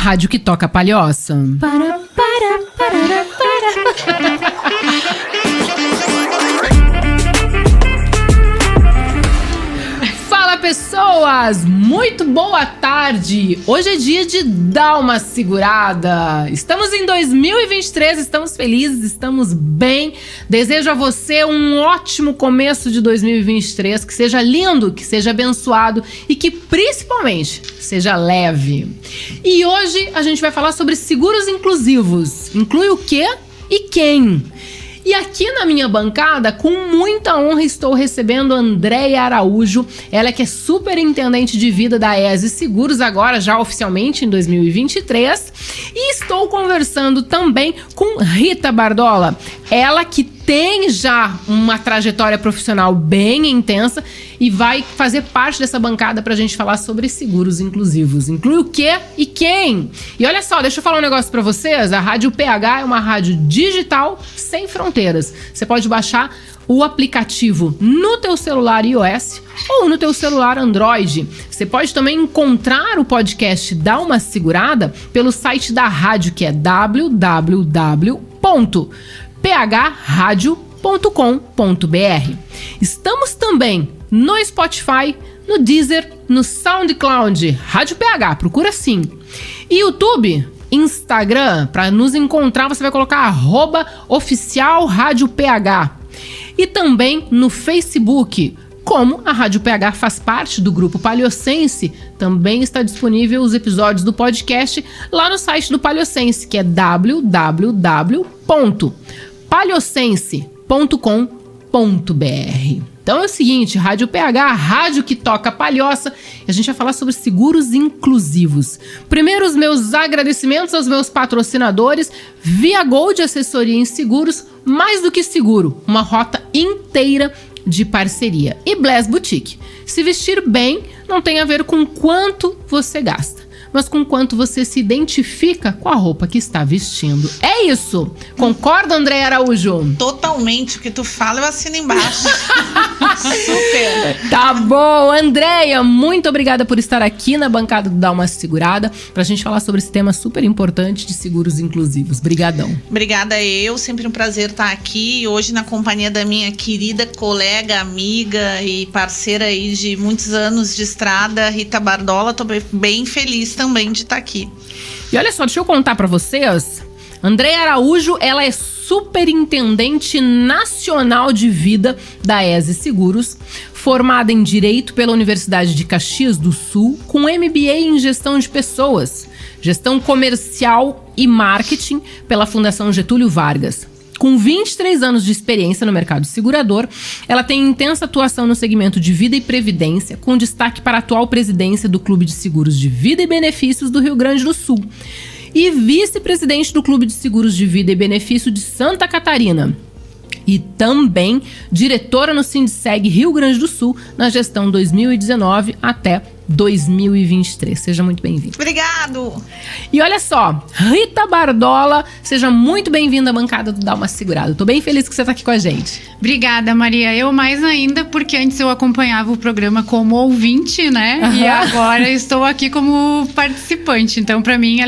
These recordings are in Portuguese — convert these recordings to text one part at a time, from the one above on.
rádio que toca palhoça. Fala, pessoas! Muito boa tarde! Hoje é dia de dar uma segurada. Estamos em 2023, estamos felizes, estamos bem. Desejo a você um ótimo começo de 2023, que seja lindo, que seja abençoado e que, principalmente, seja leve. E hoje a gente vai falar sobre seguros inclusivos. Inclui o quê e quem? E aqui na minha bancada, com muita honra, estou recebendo Andréia Araújo, ela que é superintendente de vida da ESE Seguros, agora já oficialmente em 2023. E estou conversando também com Rita Bardola, ela que tem já uma trajetória profissional bem intensa e vai fazer parte dessa bancada pra gente falar sobre seguros inclusivos. Inclui o quê e quem? E olha só, deixa eu falar um negócio pra vocês. A Rádio PH é uma rádio digital sem fronteiras. Você pode baixar o aplicativo no teu celular iOS ou no teu celular Android. Você pode também encontrar o podcast Dá Uma Segurada pelo site da rádio, que é www.phradio.com.br. Estamos também no Spotify, no Deezer, no SoundCloud, Rádio PH, procura assim. E YouTube, Instagram, para nos encontrar você vai colocar @oficialradioph. E também no Facebook. Como a Rádio PH faz parte do grupo Palhocense, também está disponível os episódios do podcast lá no site do Palhocense, que é www.palhocense.com.br. Então é o seguinte, Rádio PH, a rádio que toca palhoça, e a gente vai falar sobre seguros inclusivos. Primeiro, os meus agradecimentos aos meus patrocinadores, Via Gold Assessoria em Seguros, mais do que seguro, uma rota inteira de parceria. E Bless Boutique. Se vestir bem não tem a ver com quanto você gasta, mas com quanto você se identifica com a roupa que está vestindo. É isso! Concorda, Andréia Araújo? Totalmente. O que tu fala, eu assino embaixo. Super! Tá bom, Andréia, muito obrigada por estar aqui na bancada do Dá Uma Segurada pra gente falar sobre esse tema super importante de seguros inclusivos. Brigadão. Obrigada eu, sempre um prazer estar aqui hoje na companhia da minha querida colega, amiga e parceira aí de muitos anos de estrada, Rita Bardola. Tô bem feliz também de estar aqui. E olha só, deixa eu contar pra vocês. Andréia Araújo, ela é superintendente nacional de vida da ESE Seguros, formada em Direito pela Universidade de Caxias do Sul, com MBA em Gestão de Pessoas, Gestão Comercial e Marketing pela Fundação Getúlio Vargas. Com 23 anos de experiência no mercado segurador, ela tem intensa atuação no segmento de vida e previdência, com destaque para a atual presidência do Clube de Seguros de Vida e Benefícios do Rio Grande do Sul e vice-presidente do Clube de Seguros de Vida e Benefício de Santa Catarina. E também diretora no Sindiceg Rio Grande do Sul na gestão 2019 até 2023. Seja muito bem-vindo. Obrigado! E olha só, Rita Bardola, seja muito bem-vinda à bancada do Dá Uma Segurada. Tô bem feliz que você tá aqui com a gente. Obrigada, Maria. Eu mais ainda, porque antes eu acompanhava o programa como ouvinte, né? Uhum. E agora estou aqui como participante. Então, pra mim,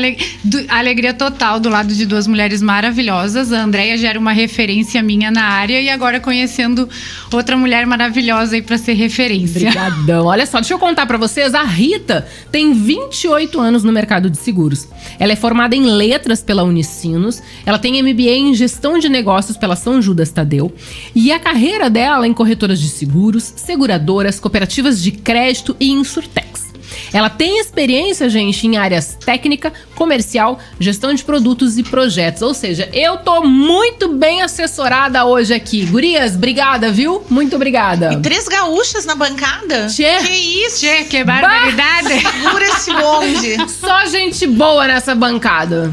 alegria total do lado de duas mulheres maravilhosas. A Andréia já era uma referência minha na área e agora conhecendo outra mulher maravilhosa aí pra ser referência. Obrigadão. Olha só, deixa eu contar pra vocês. A Rita tem 28 anos no mercado de seguros. Ela é formada em letras pela Unicinos, ela tem MBA em gestão de negócios pela São Judas Tadeu e a carreira dela em corretoras de seguros, seguradoras, cooperativas de crédito e em Surtex. Ela tem experiência, gente, em áreas técnica, comercial, gestão de produtos e projetos. Ou seja, eu tô muito bem assessorada hoje aqui. Gurias, obrigada, viu? Muito obrigada. E 3 gaúchas na bancada? Tchê. Que isso? Tchê, que barbaridade. Segura esse bonde. Só gente boa nessa bancada.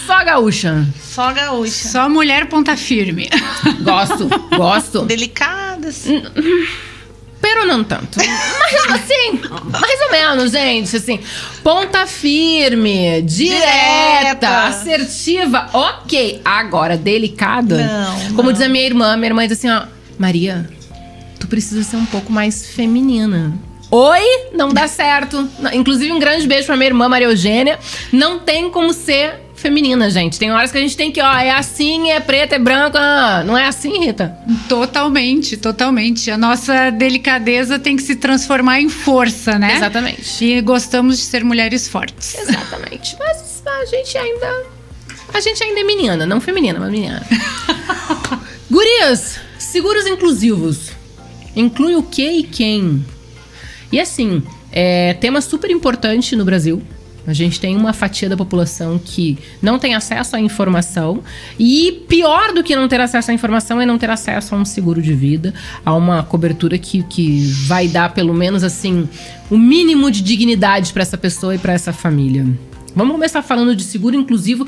Só gaúcha. Só gaúcha. Só mulher ponta firme. Gosto. Delicadas. Pero não tanto. Mas assim, mais ou menos, gente. Assim, ponta firme, direta, assertiva. Ok. Agora, delicada. Como diz a minha irmã diz assim, ó, Maria, tu precisa ser um pouco mais feminina. Oi, não dá certo. Inclusive, um grande beijo pra minha irmã Maria Eugênia. Não tem como ser feminina, gente. Tem horas que a gente tem que, é assim, é preto, é branco. Não é assim, Rita? Totalmente, totalmente. A nossa delicadeza tem que se transformar em força, né? Exatamente. E gostamos de ser mulheres fortes. Exatamente. Mas a gente ainda é menina, não feminina, mas menina. Gurias, seguros inclusivos. Inclui o que e quem? E assim, tema super importante no Brasil. A gente tem uma fatia da população que não tem acesso à informação. E pior do que não ter acesso à informação é não ter acesso a um seguro de vida, a uma cobertura que vai dar, pelo menos assim, o mínimo de dignidade para essa pessoa e para essa família. Vamos começar falando de seguro inclusivo.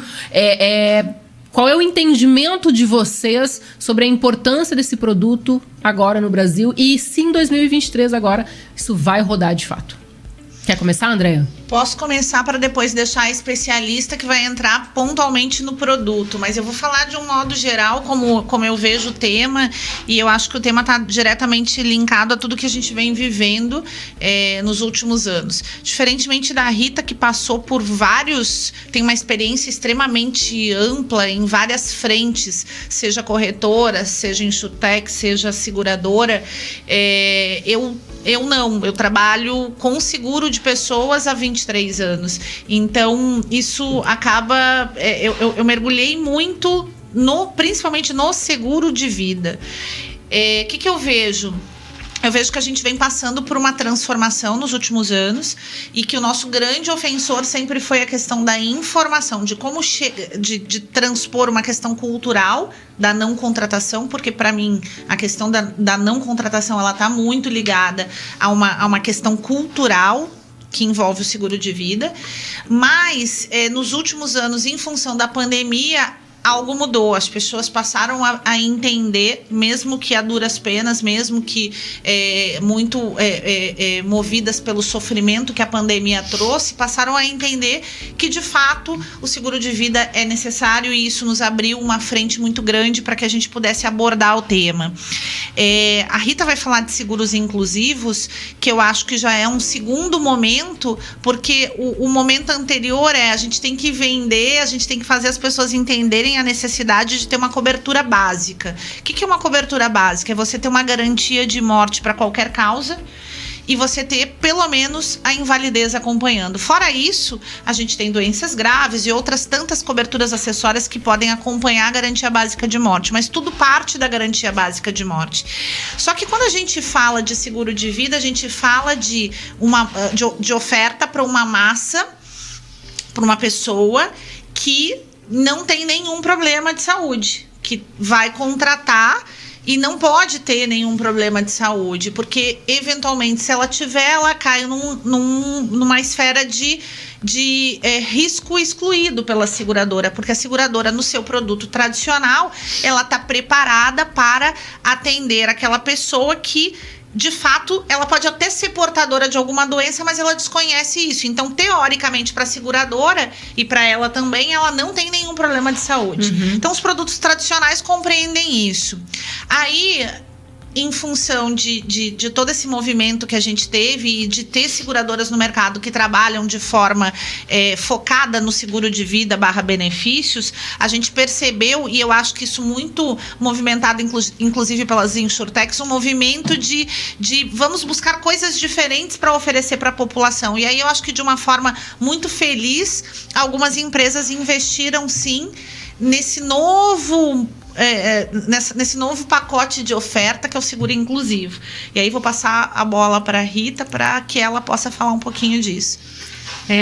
Qual é o entendimento de vocês sobre a importância desse produto agora no Brasil? E se em 2023 agora isso vai rodar de fato? Quer começar, Andréia? Posso começar para depois deixar a especialista que vai entrar pontualmente no produto, mas eu vou falar de um modo geral como eu vejo o tema, e eu acho que o tema está diretamente linkado a tudo que a gente vem vivendo nos últimos anos. Diferentemente da Rita, que passou por tem uma experiência extremamente ampla em várias frentes, seja corretora, seja insurtech, seja seguradora, eu trabalho com seguro de pessoas há 23 anos. Então, isso acaba... Eu mergulhei muito, principalmente no seguro de vida. O que eu vejo? Eu vejo que a gente vem passando por uma transformação nos últimos anos e que o nosso grande ofensor sempre foi a questão da informação, de como de transpor uma questão cultural da não contratação, porque para mim a questão da não contratação ela está muito ligada a uma questão cultural que envolve o seguro de vida, mas nos últimos anos, em função da pandemia, algo mudou, as pessoas passaram a entender, mesmo que a duras penas, mesmo que muito movidas pelo sofrimento que a pandemia trouxe, passaram a entender que, de fato, o seguro de vida é necessário e isso nos abriu uma frente muito grande para que a gente pudesse abordar o tema. A Rita vai falar de seguros inclusivos, que eu acho que já é um segundo momento, porque o momento anterior a gente tem que vender, a gente tem que fazer as pessoas entenderem a necessidade de ter uma cobertura básica. O que é uma cobertura básica? É você ter uma garantia de morte para qualquer causa e você ter, pelo menos, a invalidez acompanhando. Fora isso, a gente tem doenças graves e outras tantas coberturas acessórias que podem acompanhar a garantia básica de morte, mas tudo parte da garantia básica de morte. Só que quando a gente fala de seguro de vida, a gente fala de oferta para uma massa, para uma pessoa que não tem nenhum problema de saúde, que vai contratar e não pode ter nenhum problema de saúde, porque eventualmente se ela tiver, ela cai numa esfera de risco excluído pela seguradora, porque a seguradora no seu produto tradicional, ela está preparada para atender aquela pessoa que de fato, ela pode até ser portadora de alguma doença, mas ela desconhece isso. Então, teoricamente, para a seguradora e para ela também, ela não tem nenhum problema de saúde. Uhum. Então, os produtos tradicionais compreendem isso. Aí, em função de todo esse movimento que a gente teve e de ter seguradoras no mercado que trabalham de forma focada no seguro de vida / benefícios, a gente percebeu, e eu acho que isso muito movimentado, inclusive pelas insurtechs, um movimento de vamos buscar coisas diferentes para oferecer para a população. E aí eu acho que de uma forma muito feliz, algumas empresas investiram sim nesse novo pacote de oferta que é o seguro inclusivo. E aí vou passar a bola para a Rita para que ela possa falar um pouquinho disso.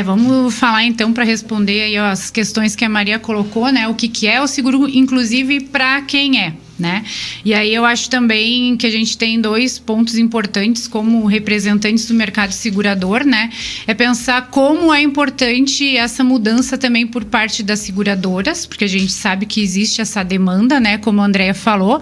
Vamos falar então para responder aí as questões que a Maria colocou, né? O que é o seguro inclusivo e para quem é, né? E aí eu acho também que a gente tem 2 pontos importantes como representantes do mercado segurador, né? É pensar como é importante essa mudança também por parte das seguradoras, porque a gente sabe que existe essa demanda, né? Como a Andréia falou,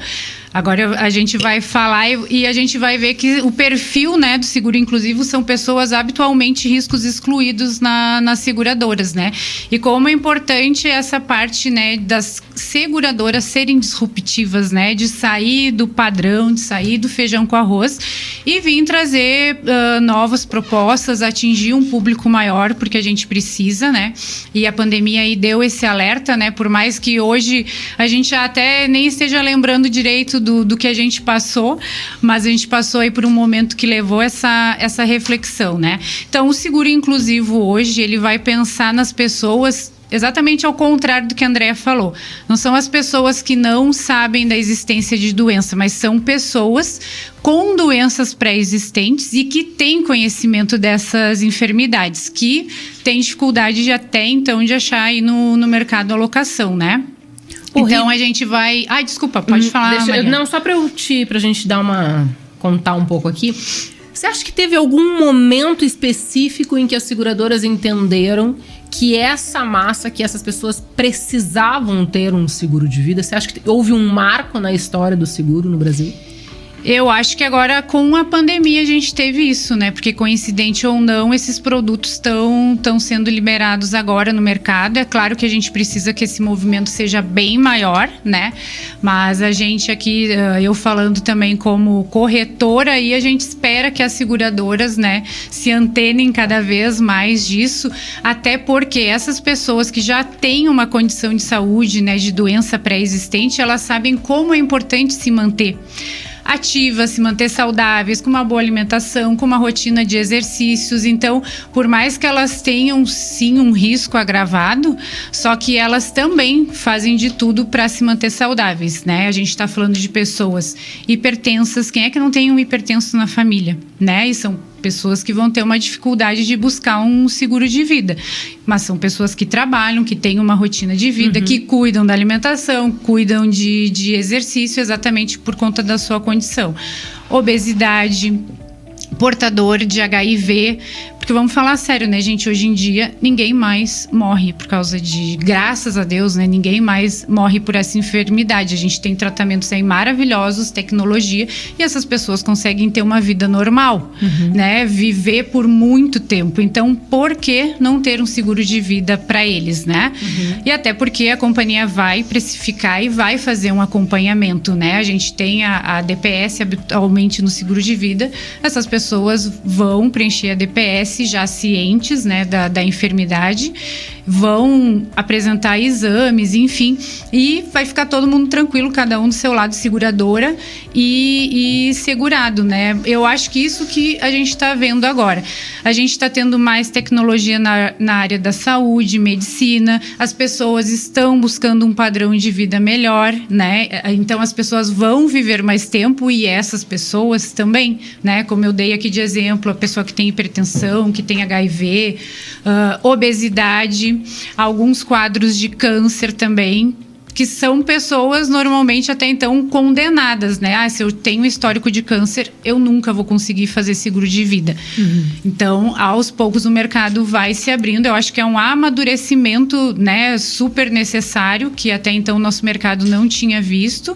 Agora a gente vai falar e a gente vai ver que o perfil, né, do seguro inclusivo são pessoas habitualmente riscos excluídos nas seguradoras, né? E como é importante essa parte, né, das seguradoras serem disruptivas, né, de sair do padrão, de sair do feijão com arroz e vir trazer novas propostas, atingir um público maior, porque a gente precisa, né? E a pandemia aí deu esse alerta, né? Por mais que hoje a gente até nem esteja lembrando direito do que a gente passou, mas a gente passou aí por um momento que levou essa reflexão, né? Então, o seguro inclusivo hoje, ele vai pensar nas pessoas exatamente ao contrário do que a Andréa falou. Não são as pessoas que não sabem da existência de doença, mas são pessoas com doenças pré-existentes e que têm conhecimento dessas enfermidades, que têm dificuldade de até então de achar aí no mercado a alocação, né? Então a gente vai... Ai, desculpa, pode falar, Maria. Não, só pra gente contar um pouco aqui. Você acha que teve algum momento específico em que as seguradoras entenderam que essa massa, que essas pessoas precisavam ter um seguro de vida? Você acha que houve um marco na história do seguro no Brasil? Eu acho que agora com a pandemia a gente teve isso, né? Porque coincidente ou não, esses produtos estão sendo liberados agora no mercado. É claro que a gente precisa que esse movimento seja bem maior, né? Mas a gente aqui, eu falando também como corretora, aí a gente espera que as seguradoras, né, se antenem cada vez mais disso, até porque essas pessoas que já têm uma condição de saúde, né, de doença pré-existente, elas sabem como é importante se manter ativas, se manter saudáveis, com uma boa alimentação, com uma rotina de exercícios. Então, por mais que elas tenham sim um risco agravado, só que elas também fazem de tudo para se manter saudáveis, né? A gente está falando de pessoas hipertensas. Quem é que não tem um hipertenso na família, né? E são pessoas que vão ter uma dificuldade de buscar um seguro de vida. Mas são pessoas que trabalham, que têm uma rotina de vida, que cuidam da alimentação, cuidam de exercício exatamente por conta da sua condição. Obesidade, portador de HIV, porque vamos falar sério, né, gente? Hoje em dia, ninguém mais morre por causa de... Graças a Deus, né? Ninguém mais morre por essa enfermidade. A gente tem tratamentos aí maravilhosos, tecnologia, e essas pessoas conseguem ter uma vida normal, né? Viver por muito tempo. Então, por que não ter um seguro de vida para eles, né? E até porque a companhia vai precificar e vai fazer um acompanhamento, né? A gente tem a DPS habitualmente no seguro de vida. Essas pessoas vão preencher a DPS já cientes, né, da enfermidade, vão apresentar exames, enfim, e vai ficar todo mundo tranquilo, cada um do seu lado, seguradora e segurado, né? Eu acho que isso que a gente está vendo agora. A gente está tendo mais tecnologia na área da saúde, medicina, as pessoas estão buscando um padrão de vida melhor, né? Então as pessoas vão viver mais tempo e essas pessoas também, né? Como eu dei aqui de exemplo, a pessoa que tem hipertensão, que tem HIV, obesidade, alguns quadros de câncer também, que são pessoas normalmente até então condenadas, né? Se eu tenho histórico de câncer, eu nunca vou conseguir fazer seguro de vida. Então, aos poucos o mercado vai se abrindo. Eu acho que é um amadurecimento, né, super necessário, que até então o nosso mercado não tinha visto.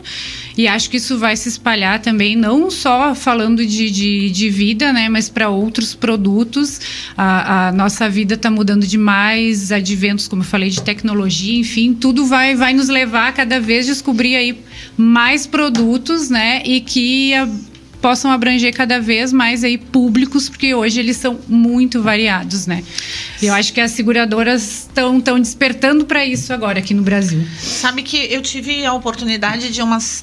E acho que isso vai se espalhar também, não só falando de vida, né, mas para outros produtos. A nossa vida está mudando demais, adventos, como eu falei, de tecnologia, enfim, tudo vai nos levar a cada vez descobrir aí mais produtos, né, e que possam abranger cada vez mais aí públicos, porque hoje eles são muito variados, né? E eu acho que as seguradoras estão despertando para isso agora aqui no Brasil. Sabe que eu tive a oportunidade de umas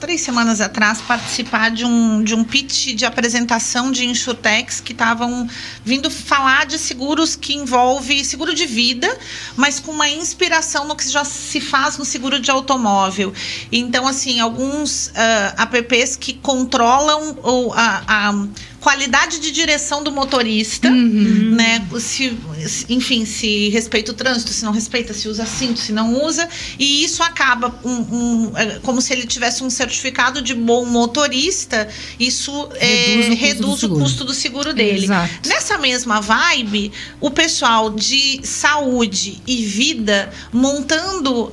3 semanas atrás participar de um pitch de apresentação de insurtechs que estavam vindo falar de seguros que envolve seguro de vida, mas com uma inspiração no que já se faz no seguro de automóvel. Então, assim, alguns apps que controlam a qualidade de direção do motorista, né? enfim, se respeita o trânsito, se não respeita, se usa cinto, se não usa, e isso acaba como se ele tivesse um certificado de bom motorista, isso reduz o custo do seguro dele. Exato. Nessa mesma vibe, o pessoal de saúde e vida montando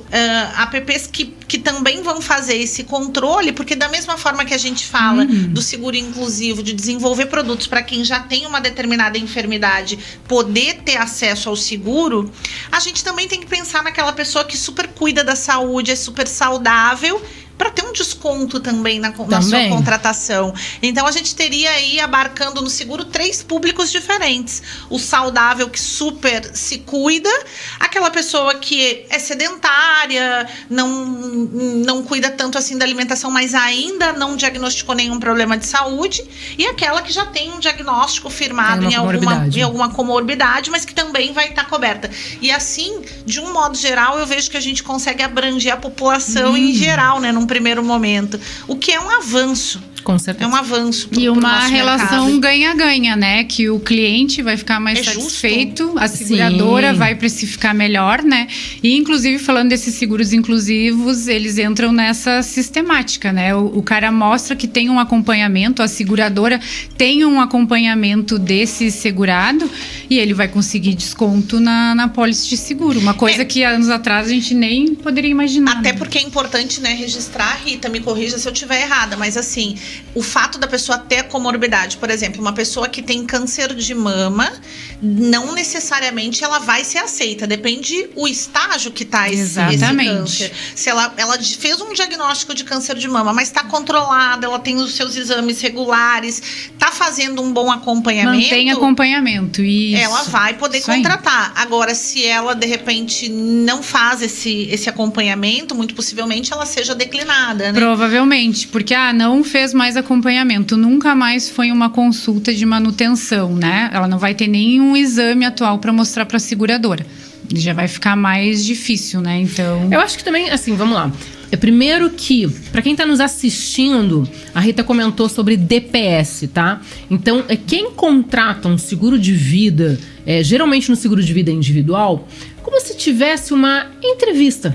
apps que também vão fazer esse controle, porque da mesma forma que a gente fala do seguro inclusivo, de desenvolver produtos para quem já tem uma determinada enfermidade poder ter acesso ao seguro, a gente também tem que pensar naquela pessoa que super cuida da saúde, é super saudável, para ter um desconto também na sua contratação. Então, a gente teria aí, abarcando no seguro, 3 públicos diferentes. O saudável, que super se cuida, aquela pessoa que é sedentária, não cuida tanto assim da alimentação, mas ainda não diagnosticou nenhum problema de saúde, e aquela que já tem um diagnóstico firmado em alguma comorbidade, mas que também vai estar coberta. E assim, de um modo geral, eu vejo que a gente consegue abranger a população em geral, né, num primeiro momento, o que é um avanço. Com certeza. É um avanço. E uma relação ganha-ganha, né? Que o cliente vai ficar mais satisfeito, justo. A seguradora vai precificar melhor, né? E, inclusive, falando desses seguros inclusivos, eles entram nessa sistemática, né? O cara mostra que tem um acompanhamento, a seguradora tem um acompanhamento desse segurado e ele vai conseguir desconto na pólice de seguro. Uma coisa que anos atrás a gente nem poderia imaginar. Até porque é importante, né, registrar, Rita, me corrija se eu estiver errada, mas assim, o fato da pessoa ter comorbidade, por exemplo, uma pessoa que tem câncer de mama, não necessariamente ela vai ser aceita, depende o estágio que está esse câncer. Se ela fez um diagnóstico de câncer de mama, mas está controlada, ela tem os seus exames regulares, está fazendo um bom acompanhamento. Mantém acompanhamento, isso. Ela vai poder contratar. Agora, se ela, de repente, não faz esse acompanhamento, muito possivelmente ela seja declinada, né? Provavelmente, porque não fez mais acompanhamento, nunca mais foi uma consulta de manutenção, né? Ela não vai ter nenhum exame atual para mostrar para a seguradora. Já vai ficar mais difícil, né? Então, eu acho que também, assim, vamos lá. Primeiro que, para quem está nos assistindo, a Rita comentou sobre DPS, tá? Então, quem contrata um seguro de vida, geralmente no seguro de vida individual, como se tivesse uma entrevista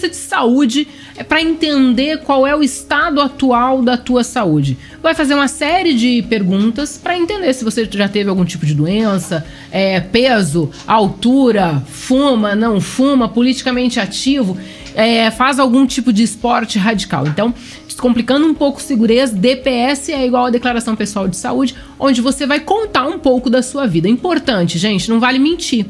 de saúde, para entender qual é o estado atual da tua saúde. Vai fazer uma série de perguntas para entender se você já teve algum tipo de doença, peso, altura, fuma, não fuma, politicamente ativo, faz algum tipo de esporte radical. Então, descomplicando um pouco segurança, DPS é igual a Declaração Pessoal de Saúde, onde você vai contar um pouco da sua vida. Importante, gente, não vale mentir.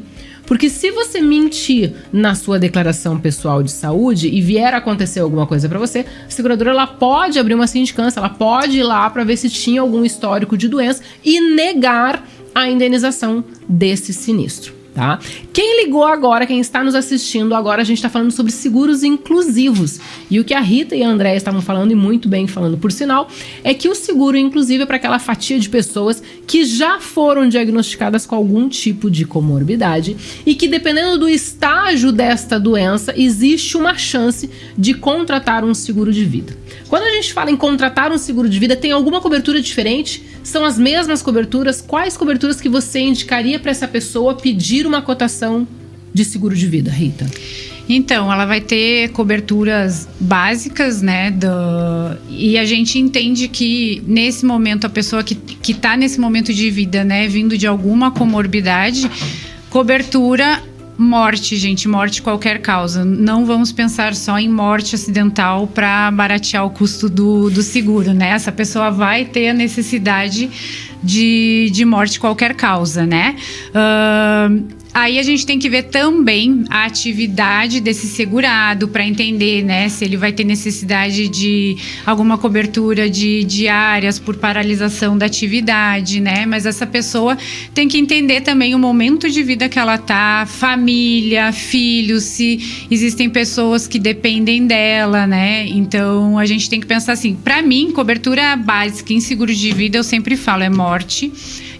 Porque se você mentir na sua declaração pessoal de saúde e vier a acontecer alguma coisa para você, a seguradora ela pode abrir uma sindicância, ela pode ir lá para ver se tinha algum histórico de doença e negar a indenização desse sinistro. Tá? Quem ligou agora, quem está nos assistindo agora, a gente está falando sobre seguros inclusivos. E o que a Rita e a Andréia estavam falando, e muito bem falando por sinal, é que o seguro inclusivo é para aquela fatia de pessoas que já foram diagnosticadas com algum tipo de comorbidade e que, dependendo do estágio desta doença, existe uma chance de contratar um seguro de vida. Quando a gente fala em contratar um seguro de vida, tem alguma cobertura diferente? São as mesmas coberturas? Quais coberturas que você indicaria para essa pessoa pedir uma cotação de seguro de vida, Rita? Então, ela vai ter coberturas básicas, né? E a gente entende que, nesse momento, a pessoa que tá nesse momento de vida, né? Vindo de alguma comorbidade, cobertura... Morte, gente, morte qualquer causa. Não vamos pensar só em morte acidental para baratear o custo do seguro, né? Essa pessoa vai ter a necessidade de morte qualquer causa, né? Aí a gente tem que ver também a atividade desse segurado para entender, né, se ele vai ter necessidade de alguma cobertura de diárias por paralisação da atividade, né? Mas essa pessoa tem que entender também o momento de vida que ela tá, família, filhos, se existem pessoas que dependem dela, né? Então a gente tem que pensar assim, para mim, cobertura básica em seguro de vida, eu sempre falo, é morte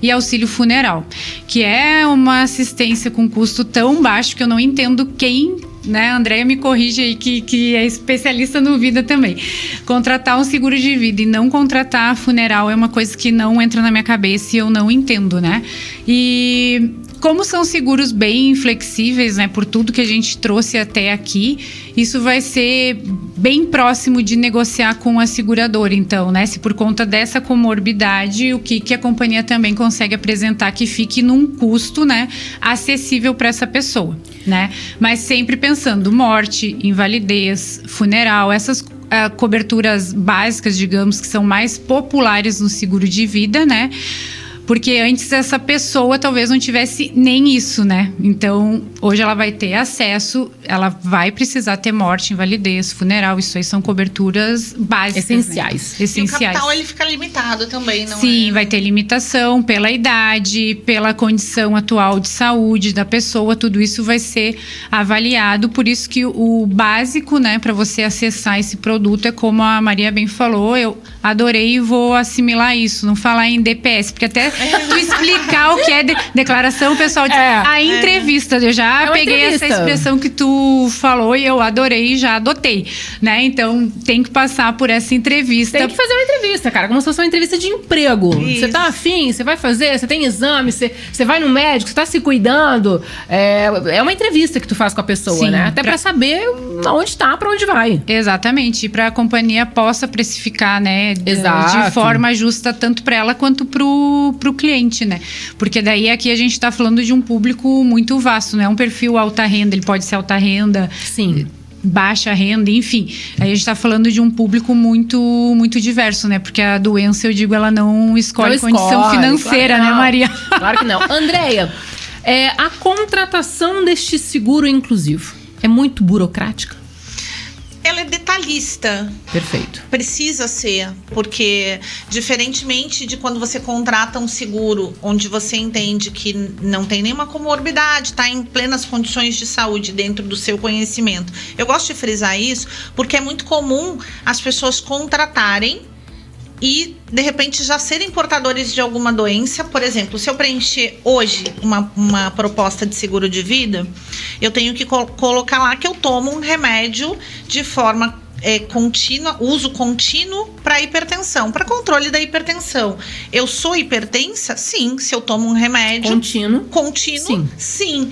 e auxílio funeral, que é uma assistência com custo tão baixo que eu não entendo quem, né, a Andréia me corrige aí, que é especialista no vida também. Contratar um seguro de vida e não contratar funeral é uma coisa que não entra na minha cabeça e eu não entendo, né? E como são seguros bem flexíveis, né, por tudo que a gente trouxe até aqui, isso vai ser bem próximo de negociar com a seguradora. Então, né, se por conta dessa comorbidade, o que a companhia também consegue apresentar que fique num custo, né, acessível para essa pessoa, né? Mas sempre pensando morte, invalidez, funeral, essas coberturas básicas, digamos, que são mais populares no seguro de vida, né? Porque antes essa pessoa talvez não tivesse nem isso, né? Então, hoje ela vai ter acesso, ela vai precisar ter morte, invalidez, funeral. Isso aí são coberturas básicas. Essenciais. Né? Essenciais. E o capital, ele fica limitado também, não é? Sim, vai ter limitação pela idade, pela condição atual de saúde da pessoa. Tudo isso vai ser avaliado. Por isso que o básico, né, para você acessar esse produto é como a Maria bem falou. Eu adorei e vou assimilar isso. Não falar em DPS, porque até tu explicar o que é declaração, pessoal, a entrevista, eu já peguei essa expressão que tu falou e eu adorei e já adotei, né? Então, tem que passar por essa entrevista. Tem que fazer uma entrevista, cara, como se fosse uma entrevista de emprego. Você tá afim, você vai fazer, você tem exame, você vai no médico, você tá se cuidando. É uma entrevista que tu faz com a pessoa, sim, né? Até pra saber aonde tá, pra onde vai. Exatamente, e pra companhia possa precificar, né? De forma justa, tanto pra ela quanto pro cliente, né? Porque daí aqui a gente tá falando de um público muito vasto, né? Um perfil alta renda, ele pode ser alta renda, sim, baixa renda, enfim. A gente tá falando de um público muito, muito diverso, né? Porque a doença, eu digo, ela não escolhe condição financeira, claro, né, Maria? Claro que não. Andréia, a contratação deste seguro inclusivo é muito burocrática? Ela é detalhista. Perfeito. Precisa ser, porque diferentemente de quando você contrata um seguro onde você entende que não tem nenhuma comorbidade, está em plenas condições de saúde dentro do seu conhecimento. Eu gosto de frisar isso porque é muito comum as pessoas contratarem e, de repente, já serem portadores de alguma doença. Por exemplo, se eu preencher hoje uma proposta de seguro de vida, eu tenho que colocar lá que eu tomo um remédio de forma contínua, uso contínuo para hipertensão, para controle da hipertensão. Eu sou hipertensa? Sim. Se eu tomo um remédio contínuo, sim.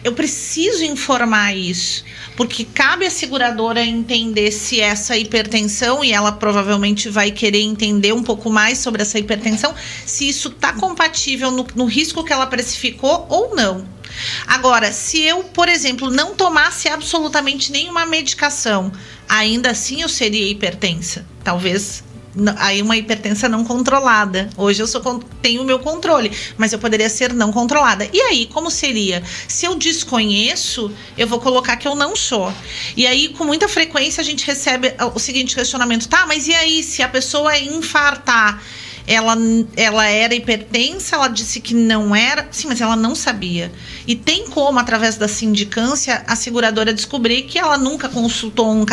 Eu preciso informar isso, porque cabe à seguradora entender se essa hipertensão, e ela provavelmente vai querer entender um pouco mais sobre essa hipertensão, se isso está compatível no risco que ela precificou ou não. Agora, se eu, por exemplo, não tomasse absolutamente nenhuma medicação, ainda assim eu seria hipertensa. Talvez aí uma hipertensa não controlada. Hoje eu tenho o meu controle, mas eu poderia ser não controlada. E aí, como seria? Se eu desconheço, eu vou colocar que eu não sou. E aí, com muita frequência, a gente recebe o seguinte questionamento: tá, mas e aí, se a pessoa infartar, ela era hipertensa, ela disse que não era. Sim, mas ela não sabia. E tem como, através da sindicância, a seguradora descobrir que ela nunca consultou um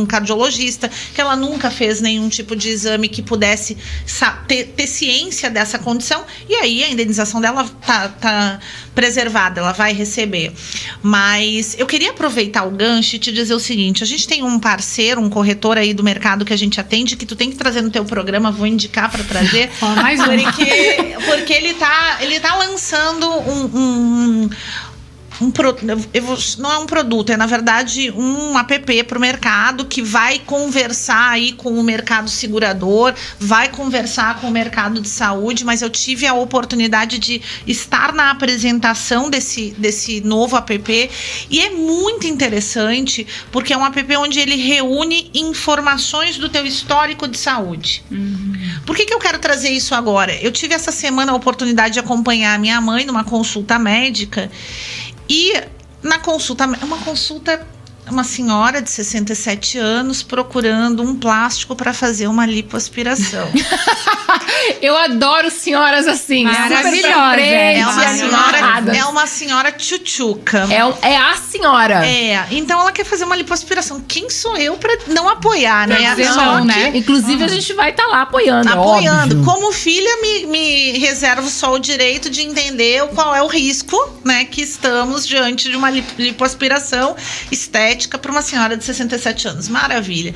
cardiologista, que ela nunca fez nenhum tipo de exame que pudesse ter ciência dessa condição. E aí a indenização dela tá preservada, ela vai receber. Mas eu queria aproveitar o gancho e te dizer o seguinte: a gente tem um parceiro, um corretor aí do mercado que a gente atende, que tu tem que trazer no teu programa, vou indicar para trazer, mais porque ele tá lançando não é um produto, é na verdade um app para o mercado que vai conversar aí com o mercado segurador, vai conversar com o mercado de saúde. Mas eu tive a oportunidade de estar na apresentação desse novo app e é muito interessante, porque é um app onde ele reúne informações do teu histórico de saúde. Por que eu quero trazer isso agora? Eu tive essa semana a oportunidade de acompanhar a minha mãe numa consulta médica. E na consulta, uma senhora de 67 anos procurando um plástico para fazer uma lipoaspiração. Eu adoro senhoras assim. Maravilhosa. É uma senhora tchutchuca. É a senhora. Então ela quer fazer uma lipoaspiração. Quem sou eu para não apoiar, né? Né? Inclusive a gente vai estar lá apoiando. Apoiando. Como filha, me reservo só o direito de entender qual é o risco, né, que estamos diante de uma lipoaspiração estética para uma senhora de 67 anos. Maravilha.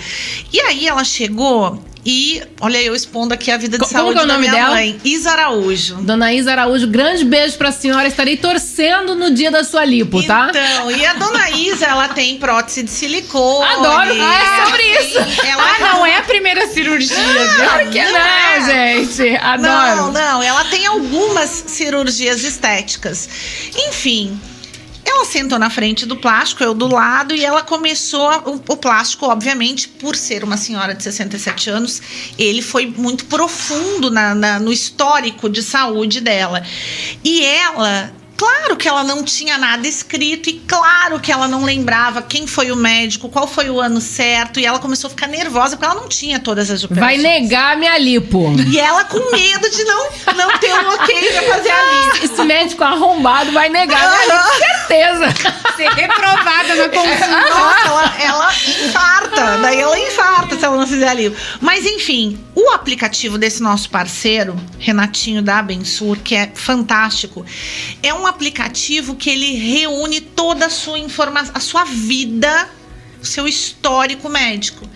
E aí ela chegou E, olha, eu expondo aqui a vida de Como saúde que é o da nome minha dela? mãe. Isa Araújo. Dona Isa Araújo, grande beijo pra senhora. Estarei torcendo no dia da sua lipo, tá? Então, e a dona Isa, ela tem prótese de silicone. Adoro falar sobre isso. Não é a primeira cirurgia. Claro que não, gente. Adoro. Não, ela tem algumas cirurgias estéticas. Enfim, ela sentou na frente do plástico, eu do lado, e ela começou o plástico, obviamente, por ser uma senhora de 67 anos, ele foi muito profundo no histórico de saúde dela. E ela... Claro que ela não tinha nada escrito e claro que ela não lembrava quem foi o médico, qual foi o ano certo. E ela começou a ficar nervosa porque ela não tinha todas as operações. Vai negar a minha lipo. E ela com medo de não ter um ok pra fazer a lipo. Esse médico arrombado vai negar a minha lipo, certeza. Ser reprovada na consulta. Nossa, ela infarta. Daí ela infarta se ela não fizer a lipo. Mas enfim, o aplicativo desse nosso parceiro, Renatinho da Abensur, que é fantástico, é um aplicativo que ele reúne toda a sua informação, a sua vida, o seu histórico médico.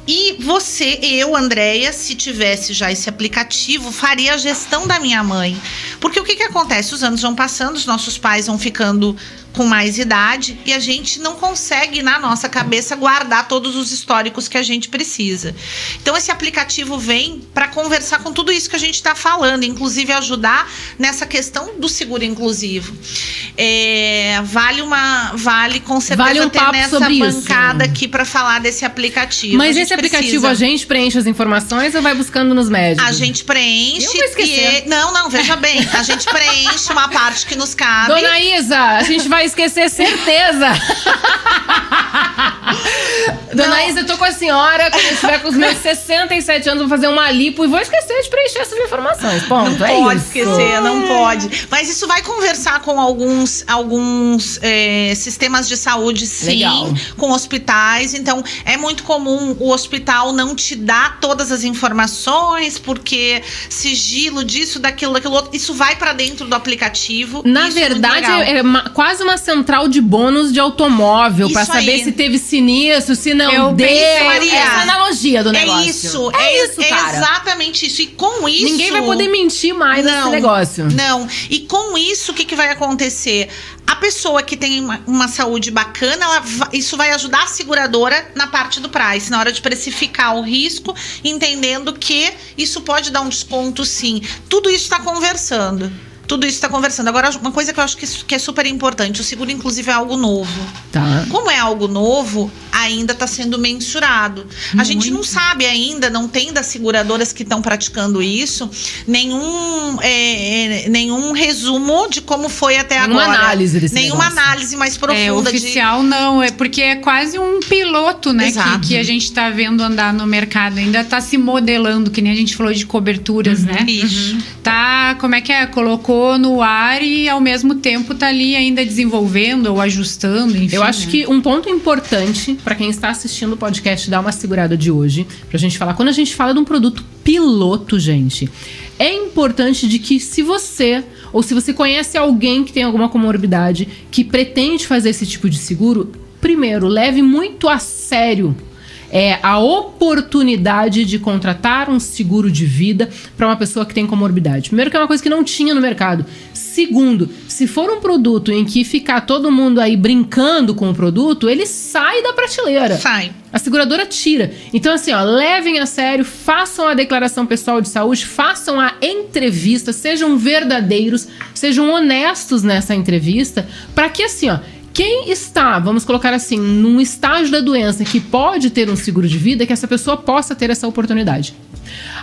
E você, eu, Andréia, se tivesse já esse aplicativo, faria a gestão da minha mãe. Porque o que acontece? Os anos vão passando, os nossos pais vão ficando com mais idade e a gente não consegue, na nossa cabeça, guardar todos os históricos que a gente precisa. Então, esse aplicativo vem para conversar com tudo isso que a gente está falando, inclusive ajudar nessa questão do seguro inclusivo. Vale com certeza ter nessa bancada aqui para falar desse aplicativo. Mas esse aplicativo a gente preenche as informações ou vai buscando nos médicos? A gente preenche. Eu vou esquecer. Não, veja bem. A gente preenche uma parte que nos cabe. Dona Isa, a gente vai esquecer, certeza. Dona Isa, eu tô com a senhora. Quando eu estiver com os meus 67 anos, vou fazer uma lipo e vou esquecer de preencher essas informações. Ponto. Não pode esquecer, não pode. Mas isso vai conversar com alguns sistemas de saúde, sim. Legal. Com hospitais. Então, é muito comum o hospital não te dar todas as informações, porque sigilo disso, daquilo outro. Isso vai pra dentro do aplicativo. Na verdade, é quase uma central de bônus de automóvel para saber se teve sinistro, se não deu. Essa analogia do negócio. É isso, cara. É exatamente isso. E com isso... Ninguém vai poder mentir mais nesse negócio. Não. E com isso, o que vai acontecer? A pessoa que tem uma saúde bacana, isso vai ajudar a seguradora na parte do price, na hora de precificar o risco, entendendo que isso pode dar um desconto, sim. Tudo isso está conversando. Agora, uma coisa que eu acho que é super importante, o seguro, inclusive, é algo novo. Tá. Como é algo novo, ainda está sendo mensurado. A gente não sabe ainda, não tem das seguradoras que estão praticando isso, nenhum resumo de como foi até agora. Nenhuma análise mais profunda. Oficial não, é porque é quase um piloto, né? Que a gente está vendo andar no mercado. Ainda está se modelando, que nem a gente falou de coberturas, né? Isso. Tá, como é que é? Colocou no ar e ao mesmo tempo tá ali ainda desenvolvendo ou ajustando, enfim. Eu acho que um ponto importante para quem está assistindo o podcast Dá Uma Segurada de hoje, pra gente falar, quando a gente fala de um produto piloto, gente, é importante de que se você conhece alguém que tem alguma comorbidade, que pretende fazer esse tipo de seguro, primeiro, leve muito a sério a oportunidade de contratar um seguro de vida para uma pessoa que tem comorbidade. Primeiro, que é uma coisa que não tinha no mercado. Segundo, se for um produto em que ficar todo mundo aí brincando com o produto, ele sai da prateleira. Sai. A seguradora tira. Então, assim, levem a sério, façam a declaração pessoal de saúde, façam a entrevista, sejam verdadeiros, sejam honestos nessa entrevista, para que, assim, quem está, vamos colocar assim, num estágio da doença que pode ter um seguro de vida, que essa pessoa possa ter essa oportunidade.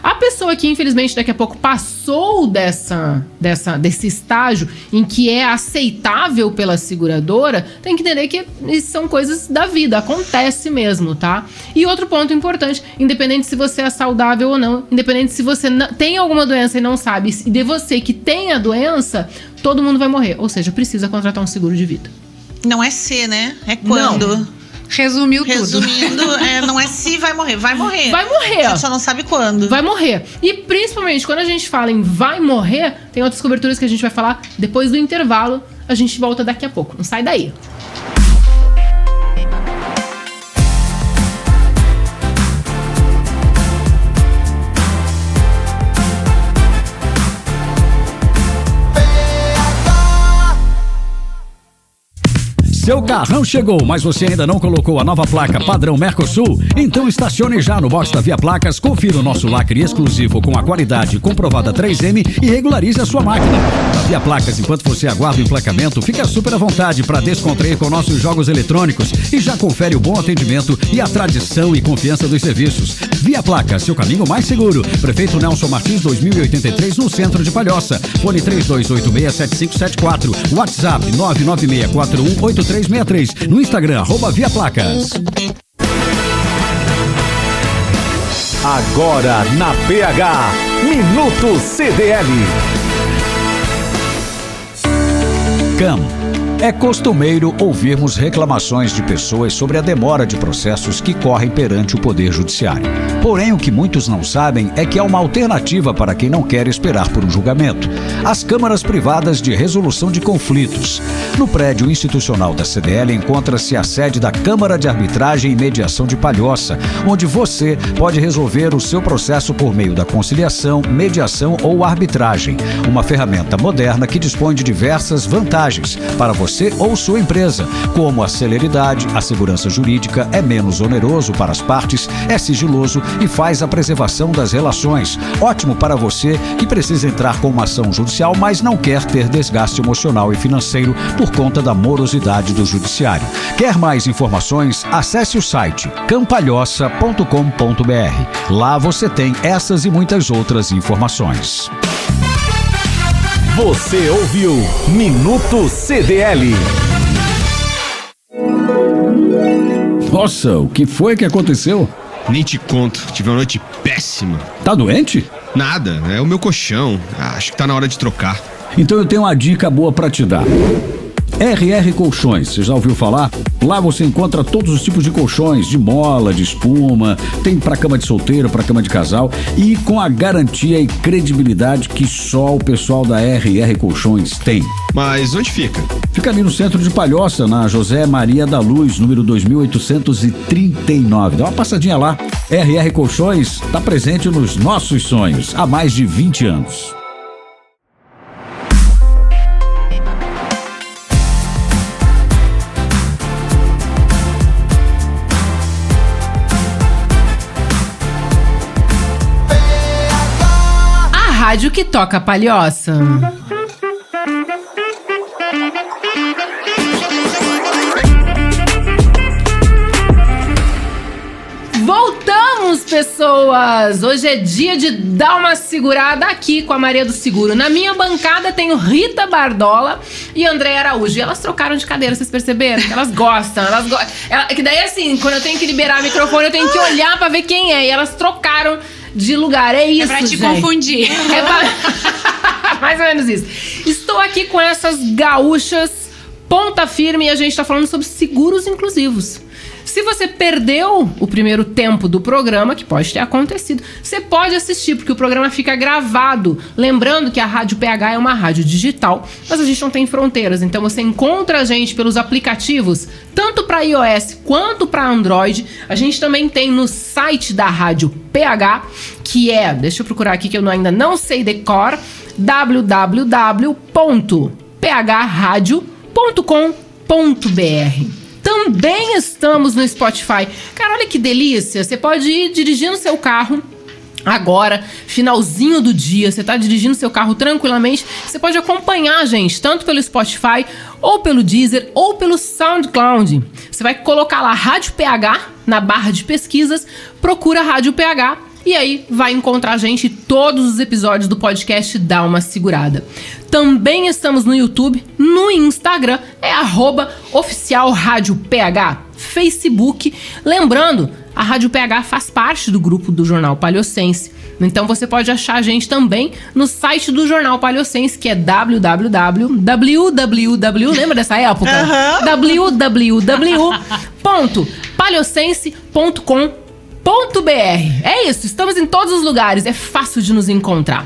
A pessoa que, infelizmente, daqui a pouco passou desse estágio em que é aceitável pela seguradora, tem que entender que isso são coisas da vida, acontece mesmo, tá? E outro ponto importante, independente se você é saudável ou não, independente se você tem alguma doença e não sabe, e de você que tem a doença, todo mundo vai morrer. Ou seja, precisa contratar um seguro de vida. Não é se, né? É quando. Não. Resumindo, não é se vai morrer. Vai morrer. Vai morrer. A gente só não sabe quando. Vai morrer. E principalmente quando a gente fala em vai morrer, tem outras coberturas que a gente vai falar depois do intervalo. A gente volta daqui a pouco. Não sai daí. Seu carrão chegou, mas você ainda não colocou a nova placa padrão Mercosul? Então estacione já no box da Via Placas, confira o nosso lacre exclusivo com a qualidade comprovada 3M e regularize a sua máquina. Na Via Placas, enquanto você aguarda o emplacamento, fica super à vontade para descontrair com nossos jogos eletrônicos e já confere o bom atendimento e a tradição e confiança dos serviços. Via Placas, seu caminho mais seguro. Prefeito Nelson Martins, 2083, no centro de Palhoça. Fone 32867574. WhatsApp 996418363. No Instagram, @Via Placas. Agora na PH, Minuto CDL. CAM. É costumeiro ouvirmos reclamações de pessoas sobre a demora de processos que correm perante o Poder Judiciário. Porém, o que muitos não sabem é que há uma alternativa para quem não quer esperar por um julgamento: as câmaras privadas de resolução de conflitos. No prédio institucional da CDL encontra-se a sede da Câmara de Arbitragem e Mediação de Palhoça, onde você pode resolver o seu processo por meio da conciliação, mediação ou arbitragem. Uma ferramenta moderna que dispõe de diversas vantagens para você ou sua empresa, como a celeridade, a segurança jurídica, é menos oneroso para as partes, é sigiloso e faz a preservação das relações. Ótimo para você que precisa entrar com uma ação judicial, mas não quer ter desgaste emocional e financeiro por conta da morosidade do judiciário. Quer mais informações? Acesse o site campalhoça.com.br. Lá você tem essas e muitas outras informações. Você ouviu Minuto CDL. Nossa, o que foi que aconteceu? Nem te conto, tive uma noite péssima. Tá doente? Nada, é o meu colchão. Acho que tá na hora de trocar. Então eu tenho uma dica boa pra te dar. RR Colchões, você já ouviu falar? Lá você encontra todos os tipos de colchões, de mola, de espuma, tem pra cama de solteiro, pra cama de casal e com a garantia e credibilidade que só o pessoal da RR Colchões tem. Mas onde fica? Fica ali no centro de Palhoça, na José Maria da Luz, número 2839. Dá uma passadinha lá. RR Colchões está presente nos nossos sonhos há mais de 20 anos. Rádio que toca Palhoça. Voltamos, pessoas! Hoje é dia de dar uma segurada aqui com a Maria do Seguro. Na minha bancada tenho Rita Bardola e Andréia Araújo. E elas trocaram de cadeira, vocês perceberam? Que elas gostam. Que daí, assim, quando eu tenho que liberar o microfone, eu tenho que olhar pra ver quem é. E elas trocaram de lugar. É isso, é pra te gente confundir. É pra... mais ou menos isso. Estou aqui com essas gaúchas ponta firme e a gente tá falando sobre seguros inclusivos. Se você perdeu o primeiro tempo do programa, que pode ter acontecido, você pode assistir, porque o programa fica gravado. Lembrando que a Rádio PH é uma rádio digital, mas a gente não tem fronteiras. Então você encontra a gente pelos aplicativos, tanto para iOS quanto para Android. A gente também tem no site da Rádio PH, que é, deixa eu procurar aqui que eu ainda não sei decor, www.phradio.com.br. Também estamos no Spotify. Cara, olha que delícia. Você pode ir dirigindo seu carro agora, finalzinho do dia. Você tá dirigindo seu carro tranquilamente. Você pode acompanhar a gente, tanto pelo Spotify, ou pelo Deezer, ou pelo SoundCloud. Você vai colocar lá Rádio PH na barra de pesquisas, procura Rádio PH e aí vai encontrar a gente. Todos os episódios do podcast Dá Uma Segurada. Também estamos no YouTube, no Instagram, é @oficial Rádio PH, Facebook. Lembrando, a Rádio PH faz parte do grupo do Jornal Palhocense. Então você pode achar a gente também no site do Jornal Palhocense, que é www. Lembra dessa época? www.palhocense.com.br. É isso, estamos em todos os lugares, é fácil de nos encontrar.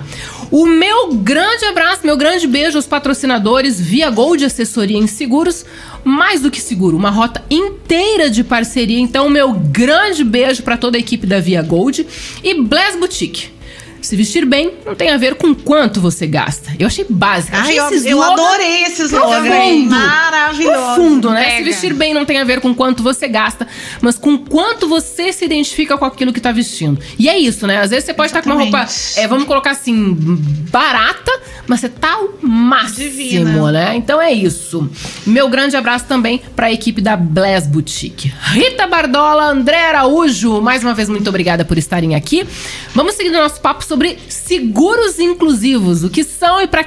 O meu grande abraço, meu grande beijo aos patrocinadores Via Gold Assessoria em Seguros, mais do que seguro, uma rota inteira de parceria. Então, meu grande beijo para toda a equipe da Via Gold e Bless Boutique. Se vestir bem não tem a ver com quanto você gasta. Eu achei básico. Ai, Achei eu adorei esse slogan. profundo. Maravilhoso. Profundo, né? Pega. Se vestir bem não tem a ver com quanto você gasta, mas com quanto você se identifica com aquilo que tá vestindo. E é isso, né? Às vezes você pode estar com uma roupa, vamos colocar assim, barata, mas você tá ao máximo, Divina. né? Então é isso. Meu grande abraço também pra equipe da Bless Boutique. Rita Bardola, André Araújo, mais uma vez muito obrigada por estarem aqui. Vamos seguir o nosso papo sobre seguros inclusivos. O que são e pra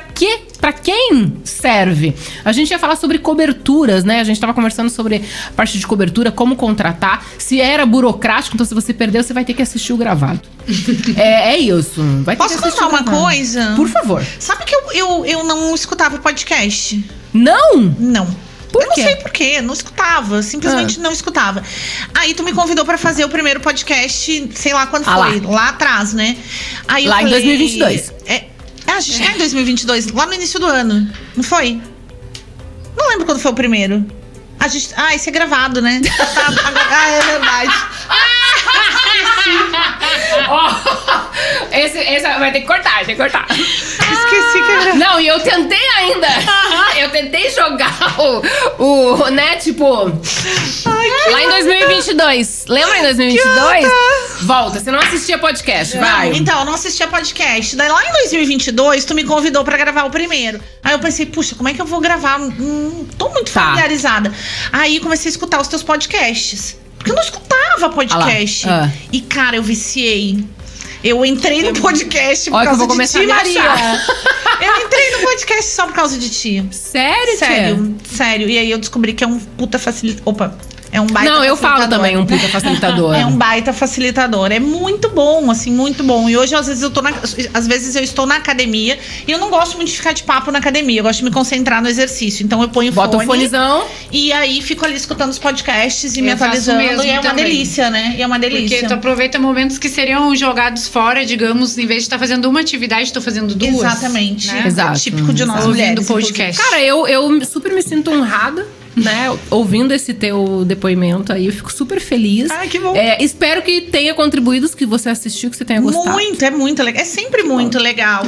quem serve? A gente ia falar sobre coberturas, né? A gente tava conversando sobre a parte de cobertura, como contratar. Se era burocrático, então se você perdeu, você vai ter que assistir o gravado. É isso. Vai ter Posso que assistir contar o uma gravado. coisa? Por favor. Sabe que eu não escutava podcast? Não? Não. Por eu não quê? sei por quê, não escutava, simplesmente não escutava. Aí tu me convidou pra fazer o primeiro podcast, sei lá quando foi, lá atrás, né? Aí eu Lá em falei, 2022. A gente tá em 2022, lá no início do ano, não foi? Não lembro quando foi o primeiro. Esse é gravado, né? É verdade. Esse vai ter que cortar, tem que cortar. Esqueci que era. Não, e eu tentei ainda. Eu tentei jogar o né, tipo... lá em 2022. Lembra em 2022? Volta, você não assistia podcast, vai. Então, eu não assistia podcast. Daí lá em 2022, tu me convidou pra gravar o primeiro. Aí eu pensei, puxa, como é que eu vou gravar? Tô muito familiarizada. Aí comecei a escutar os teus podcasts. Porque eu não escutava podcast. E, cara, eu viciei. Eu entrei no podcast por Olha que eu causa vou começar de ti, a me Maria. achar. Eu entrei no podcast só por causa de ti. Sério, Sério. E aí eu descobri que é um puta facilitador. Opa, é um baita Não, eu facilitador. falo também, um puta facilitador. É um baita facilitador. É muito bom, assim, muito bom. E hoje, às vezes, eu estou na academia e eu não gosto muito de ficar de papo na academia. Eu gosto de me concentrar no exercício. Então eu ponho Bota fone. o fonezão. E aí fico ali escutando os podcasts e me Eu faço atualizando. mesmo E é uma também. delícia, né? E é uma delícia. Porque tu aproveita momentos que seriam jogados fora, digamos, em vez de estar fazendo uma atividade, tô fazendo duas. Exatamente. Né? Exato. Típico de nós Ouvindo mulheres. podcast. Cara, eu super me sinto honrada, né? Ouvindo esse teu depoimento aí, eu fico super feliz. Ai, que bom. Espero que tenha contribuído, que você assistiu, que você tenha gostado. É muito legal. É sempre muito legal.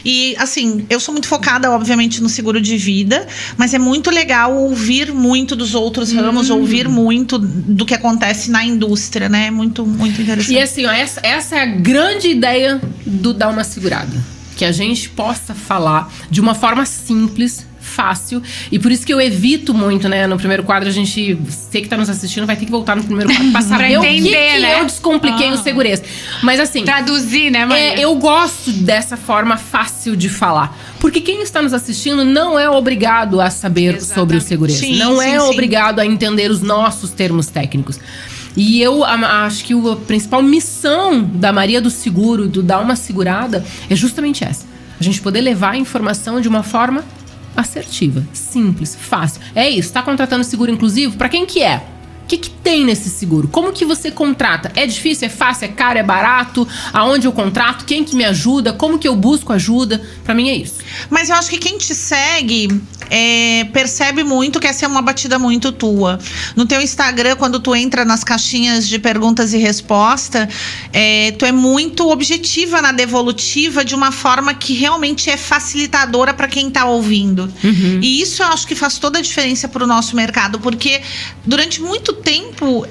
E, assim, eu sou muito focada, obviamente, no seguro de vida, mas é muito legal ouvir muito dos outros ramos, ouvir muito do que acontece na indústria, né? É muito, muito interessante. E assim, ó, essa é a grande ideia do Dar Uma Segurada. Que a gente possa falar de uma forma simples, fácil. E por isso que eu evito muito, né? No primeiro quadro, a gente... Você que tá nos assistindo vai ter que voltar no primeiro quadro pra saber Pra o que entender, né? eu descompliquei o segurez. Mas assim... Traduzir, né, Maria? eu gosto dessa forma fácil de falar. Porque quem está nos assistindo não é obrigado a saber sobre o segurez. Sim, não sim, é sim. obrigado a entender os nossos termos técnicos. E eu acho que a principal missão da Maria do Seguro, do Dar Uma Segurada, é justamente essa. A gente poder levar a informação de uma forma assertiva, simples, fácil. É isso, tá contratando seguro inclusivo? Pra quem que é? O que tem nesse seguro? Como que você contrata? É difícil, é fácil, é caro, é barato? Aonde eu contrato? Quem que me ajuda? Como que eu busco ajuda? Pra mim é isso. Mas eu acho que quem te segue percebe muito que essa é uma batida muito tua. No teu Instagram, quando tu entra nas caixinhas de perguntas e resposta, tu é muito objetiva na devolutiva de uma forma que realmente é facilitadora para quem tá ouvindo. E isso eu acho que faz toda a diferença pro nosso mercado, porque durante muito tempo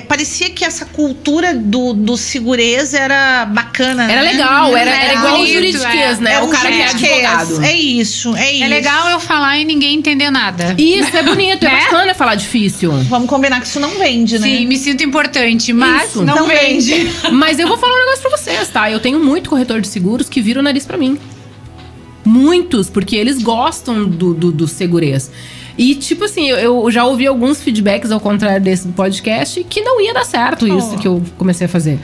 parecia que essa cultura do segurez era bacana. Era né? legal, era igual o bonito, juridiquês, né? É o cara que é advogado. É isso. É legal eu falar e ninguém entender nada. Isso, é bonito, é Né? bacana falar difícil. Vamos combinar que isso não vende, né? Sim, me sinto importante, mas Isso. não Não vende. Mas eu vou falar um negócio pra vocês, tá? Eu tenho muito corretor de seguros que vira o nariz pra mim. Muitos, porque eles gostam do segurez. E, tipo assim, eu já ouvi alguns feedbacks ao contrário desse do podcast que não ia dar certo isso que eu comecei a fazer.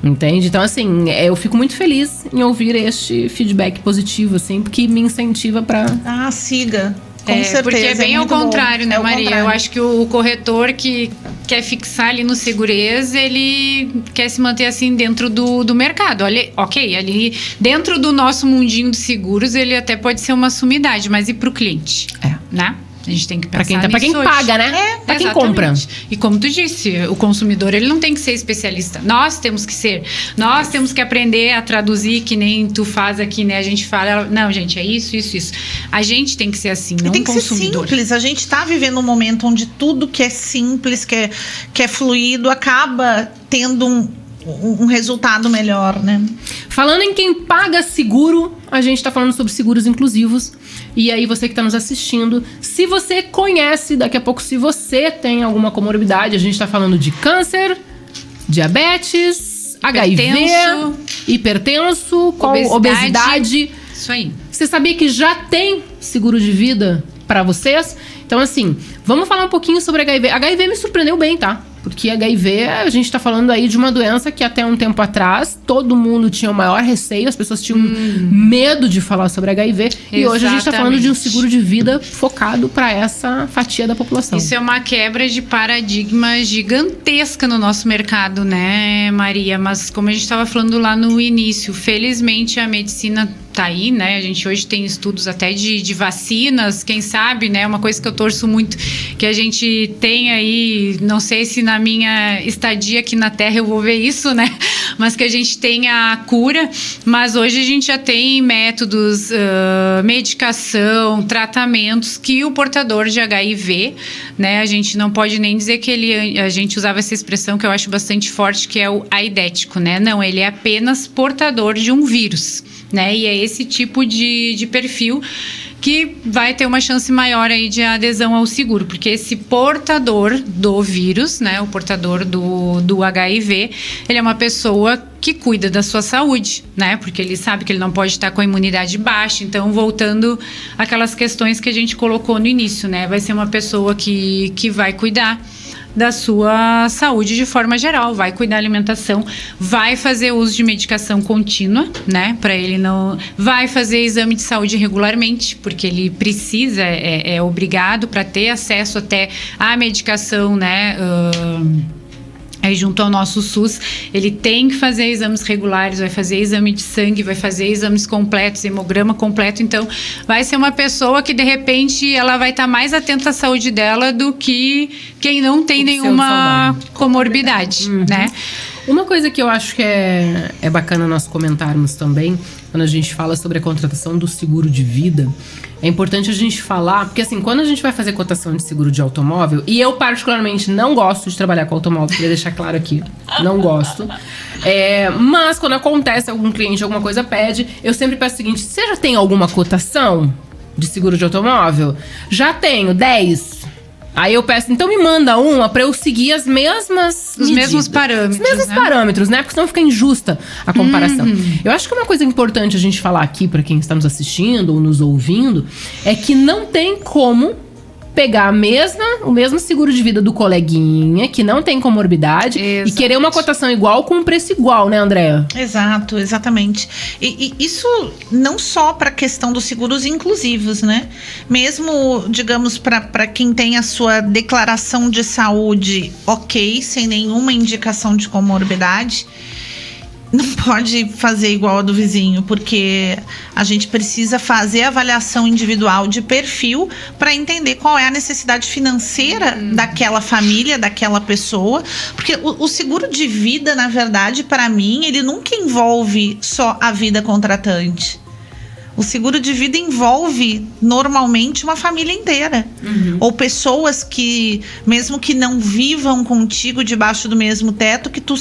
Entende? Então, assim, eu fico muito feliz em ouvir este feedback positivo, assim, porque me incentiva pra... Siga. Com certeza. Porque é bem ao muito bom. contrário, né, É o Maria? contrário. Eu acho que o corretor que quer fixar ali no segurez, ele quer se manter assim dentro do mercado. Olha, ok, ali dentro do nosso mundinho de seguros, ele até pode ser uma sumidade, mas e pro cliente? Né? A gente tem que pensar Pra quem nisso paga, hoje. né? Pra quem Exatamente. compra. E como tu disse, o consumidor, ele não tem que ser especialista. Nós temos que ser. Nós temos que aprender a traduzir, que nem tu faz aqui, né? A gente fala, não, gente, é isso. A gente tem que ser assim, não tem o que consumidor. ser simples. A gente tá vivendo um momento onde tudo que é simples, que é fluido, acaba tendo um resultado melhor, né? Falando em quem paga seguro, a gente tá falando sobre seguros inclusivos. E aí, você que tá nos assistindo, se você conhece, daqui a pouco, se você tem alguma comorbidade, a gente tá falando de câncer, diabetes, HIV, hipertenso, obesidade. Isso aí. Você sabia que já tem seguro de vida pra vocês? Então, assim, vamos falar um pouquinho sobre HIV. HIV me surpreendeu bem, tá? Porque HIV, a gente tá falando aí de uma doença que até um tempo atrás todo mundo tinha o maior receio, as pessoas tinham medo de falar sobre HIV. E hoje a gente tá falando de um seguro de vida focado pra essa fatia da população. Isso é uma quebra de paradigma gigantesca no nosso mercado, né, Maria? Mas como a gente estava falando lá no início, felizmente a medicina tá aí, né? A gente hoje tem estudos até de vacinas, quem sabe, né? Uma coisa que eu torço muito, que a gente tem aí, não sei se na minha estadia aqui na Terra eu vou ver isso, né? Mas que a gente tenha a cura, mas hoje a gente já tem métodos, medicação, tratamentos que o portador de HIV, né? A gente não pode nem dizer que a gente usava essa expressão que eu acho bastante forte, que é o aidético, né? Não, ele é apenas portador de um vírus, né? E é esse tipo de perfil que vai ter uma chance maior aí de adesão ao seguro, porque esse portador do vírus, né, o portador do HIV, ele é uma pessoa que cuida da sua saúde, né, porque ele sabe que ele não pode estar com a imunidade baixa. Então, voltando àquelas questões que a gente colocou no início, né, vai ser uma pessoa que vai cuidar da sua saúde de forma geral, vai cuidar da alimentação, vai fazer uso de medicação contínua, né, para ele não... Vai fazer exame de saúde regularmente, porque ele precisa, é obrigado para ter acesso até à medicação, né, aí junto ao nosso SUS, ele tem que fazer exames regulares, vai fazer exame de sangue, vai fazer exames completos, hemograma completo. Então, vai ser uma pessoa que, de repente, ela vai estar mais atenta à saúde dela do que quem não tem nenhuma comorbidade, né? Uma coisa que eu acho que é bacana nós comentarmos também, quando a gente fala sobre a contratação do seguro de vida, é importante a gente falar, porque assim, quando a gente vai fazer cotação de seguro de automóvel, e eu particularmente não gosto de trabalhar com automóvel, queria deixar claro aqui, não gosto. Mas quando acontece, algum cliente, alguma coisa pede, eu sempre peço o seguinte: você já tem alguma cotação de seguro de automóvel? Já tenho, 10. Aí eu peço, então me manda uma pra eu seguir os mesmos parâmetros. Os mesmos parâmetros, né? Porque senão fica injusta a comparação. Eu acho que uma coisa importante a gente falar aqui pra quem está nos assistindo ou nos ouvindo é que não tem como pegar o mesmo seguro de vida do coleguinha, que não tem comorbidade, e querer uma cotação igual com um preço igual, né, Andréa? Exato, exatamente. E isso não só para a questão dos seguros inclusivos, né? Mesmo, digamos, para quem tem a sua declaração de saúde ok, sem nenhuma indicação de comorbidade, não pode fazer igual a do vizinho, porque a gente precisa fazer a avaliação individual de perfil para entender qual é a necessidade financeira daquela família, daquela pessoa. Porque o seguro de vida, na verdade, para mim, ele nunca envolve só a vida contratante. O seguro de vida envolve, normalmente, uma família inteira. Ou pessoas que, mesmo que não vivam contigo debaixo do mesmo teto, que tu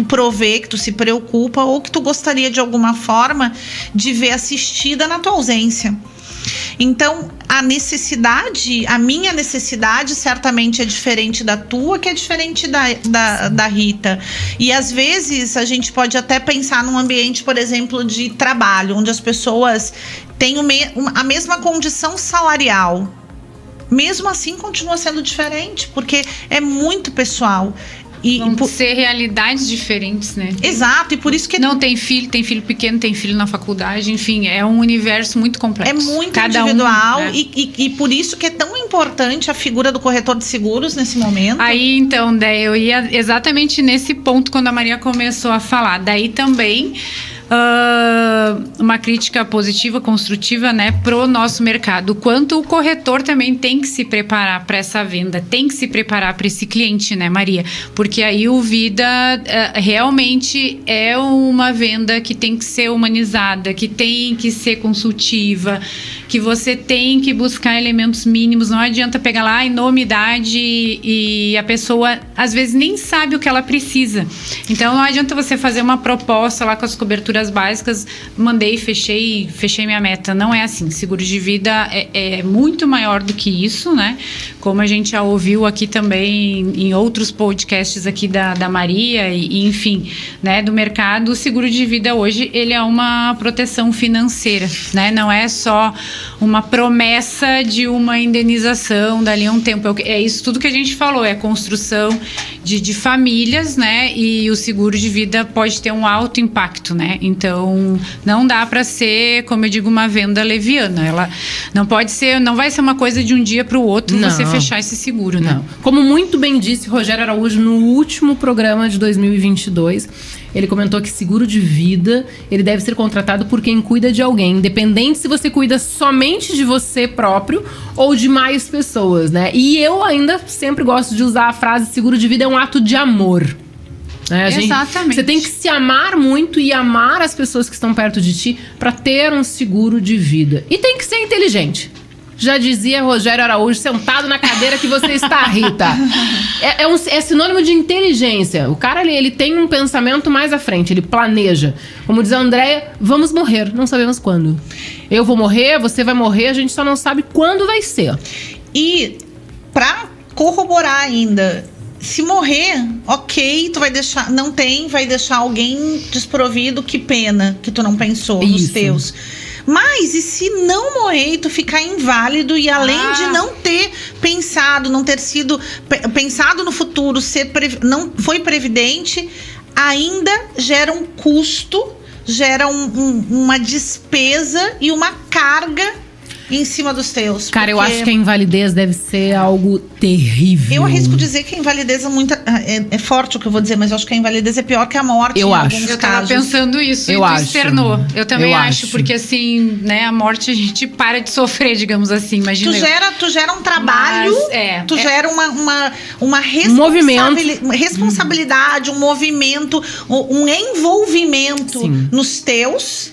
provê, que tu se preocupa ou que tu gostaria de alguma forma de ver assistida na tua ausência. Então, a minha necessidade certamente é diferente da tua, que é diferente da Rita. E às vezes a gente pode até pensar num ambiente, por exemplo, de trabalho, onde as pessoas têm a mesma condição salarial. Mesmo assim, continua sendo diferente, porque é muito pessoal. Vão ser realidades diferentes, né? Exato, e por isso que... Não, tem filho pequeno, tem filho na faculdade, enfim, é um universo muito complexo. É muito individual, né? e por isso que é tão importante a figura do corretor de seguros nesse momento. Aí, então, daí eu ia exatamente nesse ponto quando a Maria começou a falar. Daí também uma crítica positiva, construtiva, né, pro nosso mercado. O quanto o corretor também tem que se preparar para essa venda, tem que se preparar para esse cliente, né, Maria? Porque aí o Vida realmente é uma venda que tem que ser humanizada, que tem que ser consultiva, que você tem que buscar elementos mínimos. Não adianta pegar lá enormidade e a pessoa às vezes nem sabe o que ela precisa. Então não adianta você fazer uma proposta lá com as coberturas básicas, mandei, fechei minha meta. Não é assim. Seguro de vida é muito maior do que isso, né? Como a gente já ouviu aqui também em outros podcasts aqui da Maria e enfim, né, do mercado, o seguro de vida hoje ele é uma proteção financeira, né? Não é só uma promessa de uma indenização dali a um tempo. É isso tudo que a gente falou, é construção de famílias, né? E o seguro de vida pode ter um alto impacto, né? Então, não dá para ser, como eu digo, uma venda leviana. Ela não pode ser, não vai ser uma coisa de um dia para o outro você fechar esse seguro, né? Não. Como muito bem disse Rogério Araújo no último programa de 2022, ele comentou que seguro de vida, ele deve ser contratado por quem cuida de alguém, independente se você cuida somente de você próprio ou de mais pessoas, né? E eu ainda sempre gosto de usar a frase seguro de vida é um ato de amor. Exatamente. Você tem que se amar muito e amar as pessoas que estão perto de ti para ter um seguro de vida. E tem que ser inteligente. Já dizia Rogério Araújo, sentado na cadeira que você está, Rita. É sinônimo de inteligência. O cara, ele tem um pensamento mais à frente, ele planeja. Como diz a Andréia, vamos morrer, não sabemos quando. Eu vou morrer, você vai morrer, a gente só não sabe quando vai ser. E, pra corroborar ainda, se morrer, ok, tu vai deixar, vai deixar alguém desprovido, que pena que tu não pensou nos teus. Mas e se não morrer e tu ficar inválido e além de não ter pensado, não ter sido pensado no futuro, não foi previdente, ainda gera um custo, gera uma despesa e uma carga em cima dos teus. Cara, eu acho que a invalidez deve ser algo terrível. Eu arrisco dizer que a invalidez é forte o que eu vou dizer, mas eu acho que a invalidez é pior que a morte. Eu tava pensando isso, eu acho. Externou. Eu também acho, porque assim, né, a morte a gente para de sofrer, digamos assim, imagina. Tu gera um trabalho, gera uma responsabilidade, um movimento, um envolvimento nos teus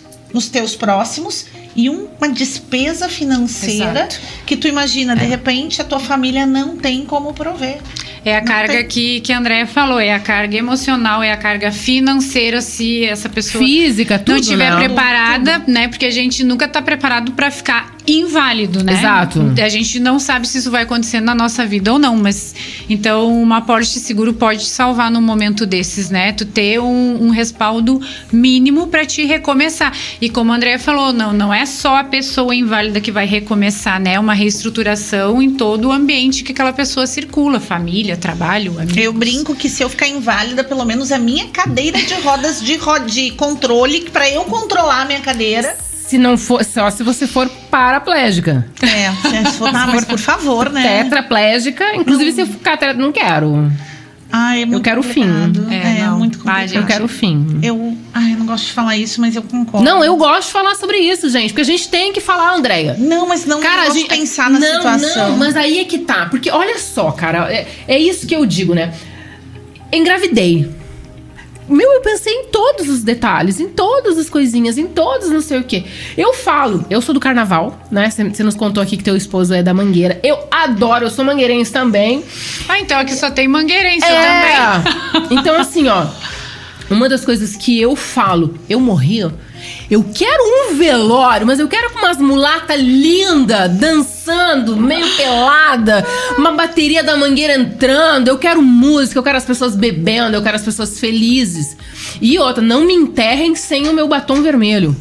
próximos. E uma despesa financeira que tu imagina, de repente, a tua família não tem como prover. É a carga que a Andréia falou, é a carga emocional, é a carga financeira, se essa pessoa física, tudo, não estiver preparada, né? Porque a gente nunca tá preparado para ficar inválido, né? Exato. A gente não sabe se isso vai acontecer na nossa vida ou não, mas então uma apólice seguro pode te salvar num momento desses, né? Tu ter um respaldo mínimo para te recomeçar. E como a Andréia falou, não é só a pessoa inválida que vai recomeçar, né? É uma reestruturação em todo o ambiente que aquela pessoa circula, família, trabalho, amigos. Eu brinco que se eu ficar inválida, pelo menos a minha cadeira de rodas de controle, para eu controlar a minha cadeira. Se não for, só se você for paraplégica. Se for, mas por favor, né? Tetraplégica, inclusive se eu ficar não quero. É muito eu quero complicado. O fim. É muito complicado. Eu quero o fim. Eu não gosto de falar isso, mas eu concordo. Não, eu gosto de falar sobre isso, gente. Porque a gente tem que falar, Andréia. Não, mas não cara, gosto de pensar na situação. Não, mas aí é que tá. Porque olha só, cara. É isso que eu digo, né? Engravidei. Eu pensei em todos os detalhes, em todas as coisinhas, em todos não sei o quê. Eu sou do carnaval, né? Você nos contou aqui que teu esposo é da Mangueira. Eu adoro, eu sou mangueirense também. Então aqui só tem mangueirense também. Então assim, ó, uma das coisas que eu falo, eu morri, eu quero um velório, mas eu quero com umas mulatas lindas, dançando, meio pelada, uma bateria da Mangueira entrando, eu quero música, eu quero as pessoas bebendo, eu quero as pessoas felizes. E outra, não me enterrem sem o meu batom vermelho.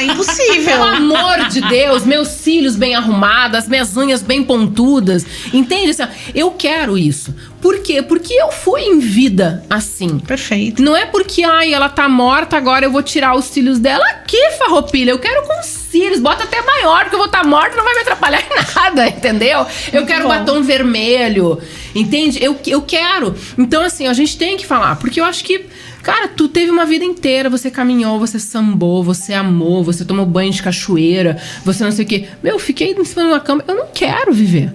Impossível. Pelo amor de Deus, meus cílios bem arrumados, minhas unhas bem pontudas. Entende? Assim, eu quero isso. Por quê? Porque eu fui em vida assim. Perfeito. Não é porque, ela tá morta, agora eu vou tirar os cílios dela. Que farroupilha, eu quero com cílios. Bota até maior, porque eu vou estar morta, não vai me atrapalhar em nada, entendeu? Eu quero batom vermelho, entende? Eu quero. Então, assim, a gente tem que falar, porque eu acho que Cara, tu teve uma vida inteira, você caminhou, você sambou, você amou, você tomou banho de cachoeira, você não sei o quê. Meu, fiquei em cima de uma cama, eu não quero viver.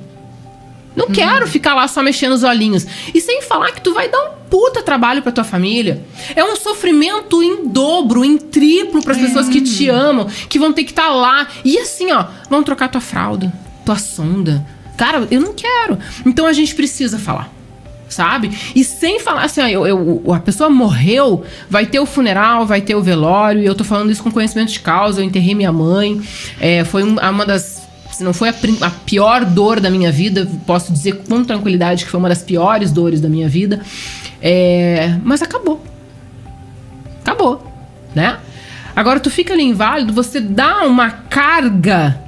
Não quero ficar lá só mexendo os olhinhos. E sem falar que tu vai dar um puta trabalho pra tua família. É um sofrimento em dobro, em triplo pras pessoas que te amam, que vão ter que estar lá. E assim, ó, vão trocar tua fralda, tua sonda. Cara, eu não quero. Então a gente precisa falar, sabe? E sem falar assim, ó, a pessoa morreu, vai ter o funeral, vai ter o velório. E eu tô falando isso com conhecimento de causa. Eu enterrei minha mãe. Foi uma das... Se não foi a pior dor da minha vida, posso dizer com tranquilidade que foi uma das piores dores da minha vida. Mas acabou. Acabou, né? Agora, tu fica ali inválido, você dá uma carga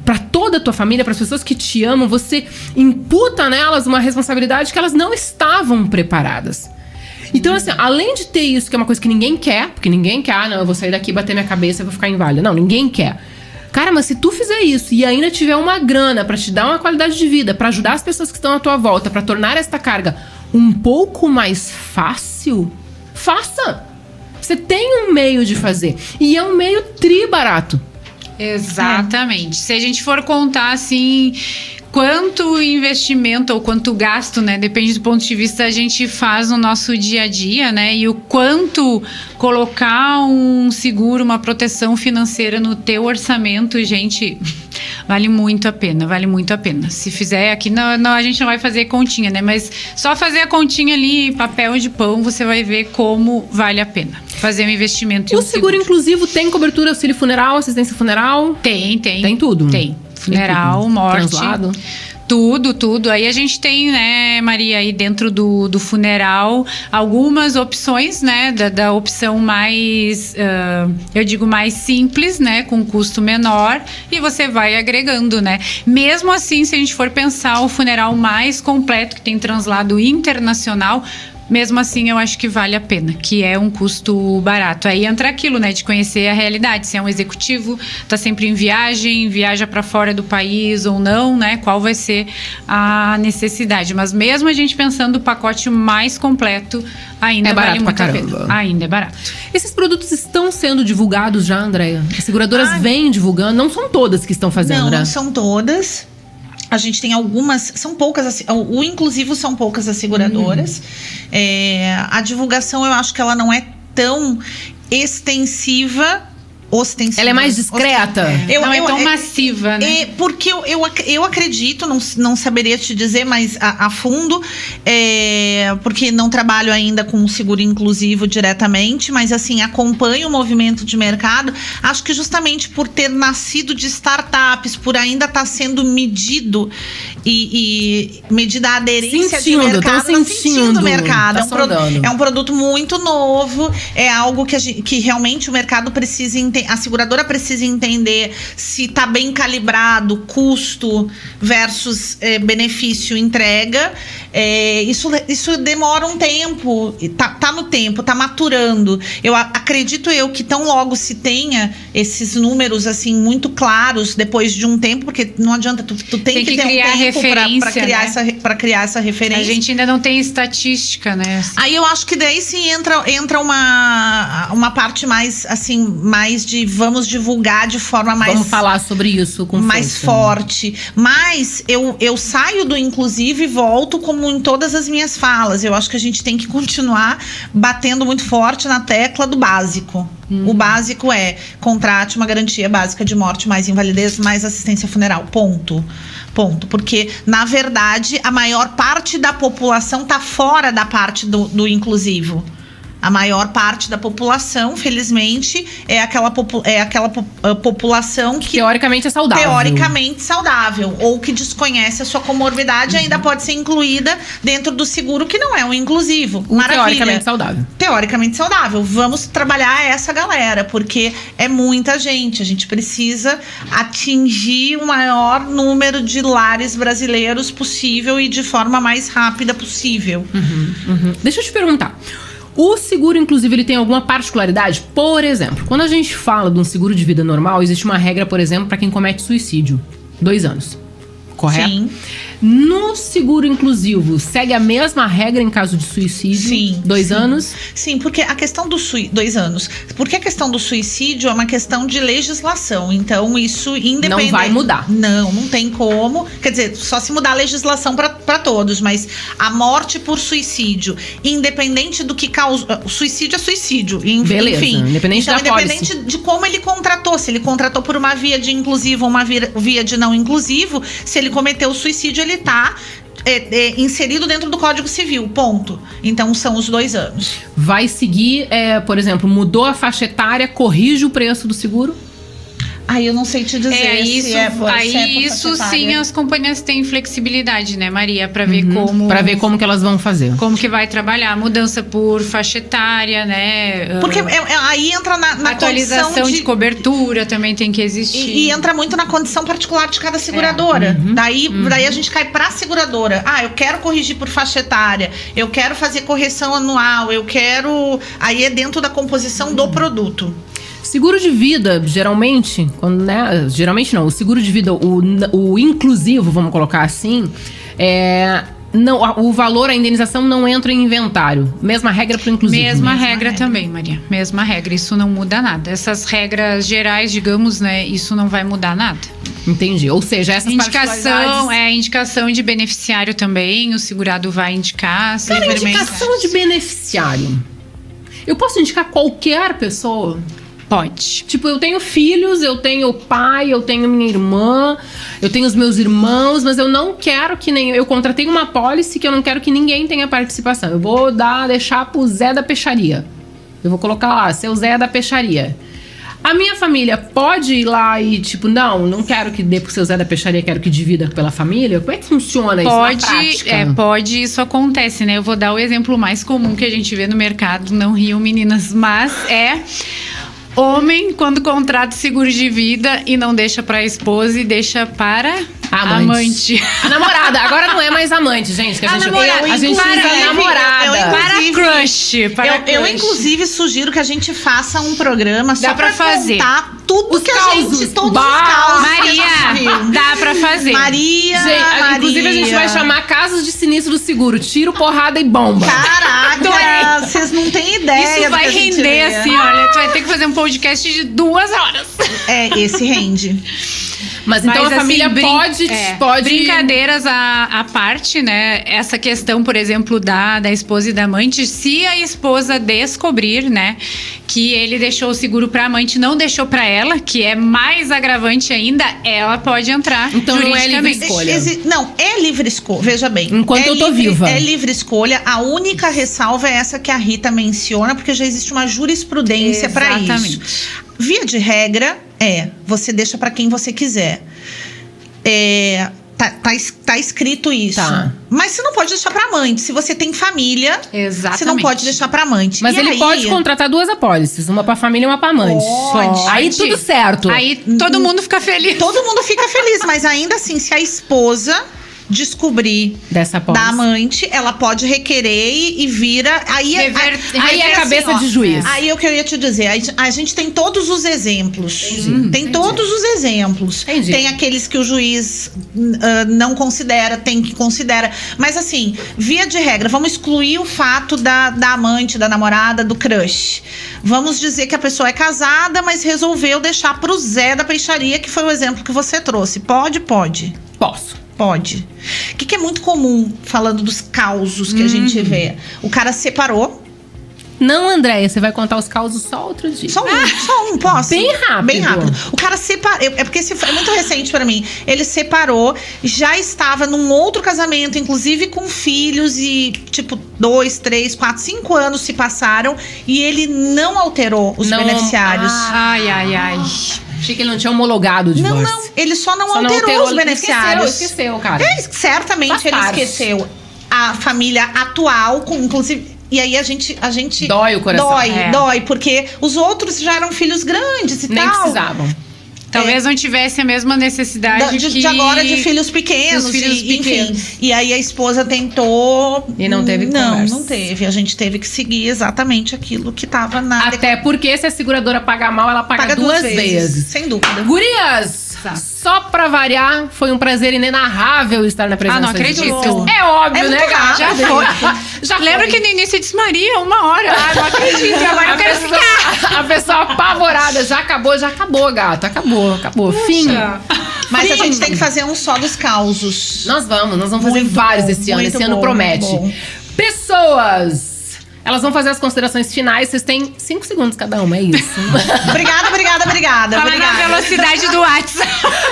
pra toda a tua família, pras pessoas que te amam, você imputa nelas uma responsabilidade que elas não estavam preparadas. Então, assim, além de ter isso, que é uma coisa que ninguém quer, porque ninguém quer, não, eu vou sair daqui, bater minha cabeça e vou ficar inválida. Não, ninguém quer. Cara, mas se tu fizer isso e ainda tiver uma grana pra te dar uma qualidade de vida, pra ajudar as pessoas que estão à tua volta, pra tornar esta carga um pouco mais fácil, faça! Você tem um meio de fazer. E é um meio tri-barato. Exatamente. Se a gente for contar, assim, quanto investimento ou quanto gasto, né? Depende do ponto de vista, a gente faz no nosso dia a dia, né? E o quanto colocar um seguro, uma proteção financeira no teu orçamento, gente, vale muito a pena, vale muito a pena. Se fizer aqui, não, a gente não vai fazer continha, né? Mas só fazer a continha ali, papel de pão, você vai ver como vale a pena fazer um investimento em um seguro. O seguro inclusivo tem cobertura auxílio funeral, assistência funeral? Tem. Tem tudo? Tem. Funeral, tem tudo. morte. Translado? Tudo. Aí a gente tem, né, Maria, aí dentro do funeral, algumas opções, né, da opção mais, eu digo mais simples, né, com custo menor, e você vai agregando, né. Mesmo assim, se a gente for pensar o funeral mais completo, que tem translado internacional, mesmo assim, eu acho que vale a pena, que é um custo barato. Aí entra aquilo, né, de conhecer a realidade. Se é um executivo, tá sempre em viagem, viaja para fora do país ou não, né, qual vai ser a necessidade. Mas mesmo a gente pensando o pacote mais completo, ainda vale muito a pena. Ainda é barato. Esses produtos estão sendo divulgados já, Andréia? As seguradoras vêm divulgando, não são todas que estão fazendo, né? Não são todas. A gente tem algumas, são poucas, o inclusivo são poucas as seguradoras. A divulgação, eu acho que ela não é tão extensiva, ostensiva. Ela é mais discreta. Não é tão massiva, né? Porque eu acredito, não saberia te dizer mais a fundo, porque não trabalho ainda com o seguro inclusivo diretamente, mas assim, acompanho o movimento de mercado. Acho que justamente por ter nascido de startups, por ainda estar sendo medido e medida a aderência de mercado, sentindo o mercado. É um produto muito novo, é algo que realmente o mercado precisa entender. A seguradora precisa entender se está bem calibrado custo versus benefício entrega. Isso demora um tempo, tá no tempo, tá maturando. Acredito que tão logo se tenha esses números assim muito claros depois de um tempo, porque não adianta, tu tem que ter criar um tempo para né? criar essa referência. A gente ainda não tem estatística, né? Assim. Aí eu acho que daí sim entra uma parte mais assim, mais de vamos divulgar de forma mais... Vamos falar sobre isso com mais forte. Mas eu saio do inclusive e volto como em todas as minhas falas. Eu acho que a gente tem que continuar batendo muito forte na tecla do básico. O básico é contrate uma garantia básica de morte, mais invalidez, mais assistência funeral. Ponto. Porque, na verdade, a maior parte da população está fora da parte do inclusivo. A maior parte da população, felizmente, é aquela população que teoricamente é saudável. Teoricamente saudável. Ou que desconhece a sua comorbidade e ainda pode ser incluída dentro do seguro, que não é um inclusivo. Maravilha. Teoricamente saudável. Teoricamente saudável. Vamos trabalhar essa galera, porque é muita gente. A gente precisa atingir o maior número de lares brasileiros possível e de forma mais rápida possível. Deixa eu te perguntar. O seguro, inclusive, ele tem alguma particularidade? Por exemplo, quando a gente fala de um seguro de vida normal, existe uma regra, por exemplo, para quem comete suicídio. 2 anos. correto? Sim. No seguro inclusivo, segue a mesma regra em caso de suicídio? Sim. 2 anos? Sim, porque a questão do 2 anos. Porque a questão do suicídio é uma questão de legislação. Então, isso independente. Não vai mudar. Não tem como. Quer dizer, só se mudar a legislação para todos. Mas a morte por suicídio, independente do que causa. Suicídio é suicídio. Beleza, Enfim. independente então, da independente pólice. de como ele contratou. Se ele contratou por uma via de inclusivo ou uma via de não inclusivo, se ele cometeu suicídio, ele tá inserido dentro do Código Civil, ponto. Então são os 2 anos. Vai seguir, por exemplo, mudou a faixa etária, corrige o preço do seguro? Aí eu não sei te dizer Isso, isso sim, as companhias têm flexibilidade, né, Maria? Pra ver como... Pra ver como que elas vão fazer. Como que vai trabalhar. Mudança por faixa etária, né? Porque aí entra na atualização condição de cobertura também tem que existir. E entra muito na condição particular de cada seguradora. Daí a gente cai pra seguradora. Eu quero corrigir por faixa etária, eu quero fazer correção anual, eu quero... Aí é dentro da composição do produto. Seguro de vida, geralmente, geralmente não, o seguro de vida, o inclusivo, vamos colocar assim, não, o valor, a indenização não entra em inventário. Mesma regra para o inclusivo. Mesma regra também, Maria. Mesma regra, isso não muda nada. Essas regras gerais, digamos, né, isso não vai mudar nada. Entendi. Ou seja, essas indicação, indicação de beneficiário também, o segurado vai indicar. Cara, indicação de beneficiário. Eu posso indicar qualquer pessoa? Pode. Tipo, eu tenho filhos, eu tenho pai, eu tenho minha irmã, eu tenho os meus irmãos, mas eu não quero que nem... Eu contratei uma pólice que eu não quero que ninguém tenha participação. Eu vou deixar pro Zé da Peixaria. Eu vou colocar lá, seu Zé da Peixaria. A minha família pode ir lá e, tipo, não quero que dê pro seu Zé da Peixaria, quero que divida pela família? Como é que funciona isso na prática? Pode, isso acontece, né? Eu vou dar o exemplo mais comum que a gente vê no mercado, não riam, meninas, mas homem, quando contrata seguro de vida e não deixa pra esposa e deixa para amante. A namorada. Agora não é mais amante, gente. Que a gente usa namorada. Para crush. Eu, inclusive, sugiro que a gente faça um programa só pra contar tudo que a gente... Todos os causos. Maria, dá pra fazer. Maria. Inclusive, a gente vai chamar casos de sinistro do seguro. Tiro, porrada e bomba. Caraca, vocês não têm ideia. Isso vai render assim, olha. Tu vai ter que fazer um podcast de 2 horas. Esse rende. Mas então a família pode... Brincadeiras à parte, né? Essa questão, por exemplo, da esposa e da amante, se a esposa descobrir, né, que ele deixou o seguro pra amante, não deixou pra ela, que é mais agravante ainda, ela pode entrar. Então não é livre escolha. Não, é livre escolha. Veja bem. Enquanto eu tô viva. É livre escolha. A única ressalva é essa que a Rita menciona, porque já existe uma jurisprudência pra isso. Via de regra, você deixa pra quem você quiser. Tá escrito isso. Tá. Mas você não pode deixar pra amante. Se você tem família, exatamente, você não pode deixar pra amante. Mas ele pode contratar 2 apólices, uma pra família e uma pra amante. Pode. Aí tudo certo. Aí todo mundo fica feliz. Todo mundo fica feliz, mas ainda assim, se a esposa descobrir da amante, ela pode requerer e vira... Aí é cabeça de juiz. Aí é o que eu ia te dizer. A gente tem todos os exemplos. Tem todos os exemplos. Entendi. Tem aqueles que o juiz não considera, tem que considera. Mas assim, via de regra, vamos excluir o fato da amante, da namorada, do crush. Vamos dizer que a pessoa é casada, mas resolveu deixar pro Zé da Peixaria, que foi o exemplo que você trouxe. Pode? Posso. Pode. O que é muito comum, falando dos causos que a gente vê? O cara separou. Não, Andréia, você vai contar os causos só outro dia. Só um, posso? Bem rápido. O cara separou. É porque é muito recente pra mim. Ele separou, já estava num outro casamento, inclusive com filhos, e tipo, 2, 3, 4, 5 anos se passaram e ele não alterou os beneficiários. Ai. Achei que ele não tinha homologado o divórcio. Não, ele só não alterou os beneficiários. Esqueceu, cara. Certamente ele esqueceu a família atual, inclusive... E aí a gente dói o coração. Dói, porque os outros já eram filhos grandes e nem tal. precisavam. Talvez não tivesse a mesma necessidade de agora de filhos pequenos. Enfim. E aí a esposa tentou... E não teve conversa. Não teve. A gente teve que seguir exatamente aquilo que estava na... Até porque se a seguradora pagar mal, ela paga 2 vezes. Sem dúvida. Gurias, Nossa. Só pra variar, foi um prazer inenarrável estar na presença não acredito. de vocês. É óbvio, É né, muito gata? rápido. Já foi. Já Lembra foi. que no início eu disse, Maria, 1 hora. Não acredito. Agora eu quero ficar. A pessoa apavorada. Já acabou, gata. Acabou. Fim. Mas a gente tem que fazer um só dos causos. Nós vamos fazer Muito vários bom, esse ano. muito Esse ano bom, promete. muito bom. Pessoas, elas vão fazer as considerações finais. Vocês têm 5 segundos cada uma, é isso. Obrigada. Fala na velocidade do WhatsApp.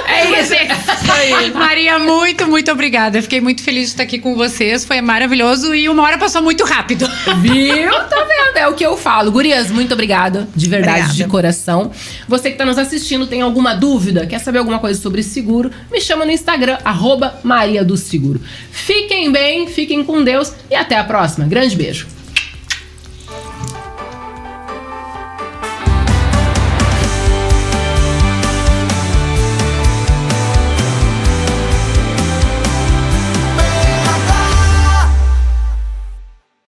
É isso aí. Maria, muito obrigada. Eu fiquei muito feliz de estar aqui com vocês. Foi maravilhoso e 1 hora passou muito rápido. Viu? Tá vendo? É o que eu falo. Gurias, muito obrigada. De verdade, Obrigada. de coração. Você que tá nos assistindo, tem alguma dúvida? Quer saber alguma coisa sobre seguro? Me chama no Instagram, @Maria do Seguro. Fiquem bem, fiquem com Deus e até a próxima. Grande beijo.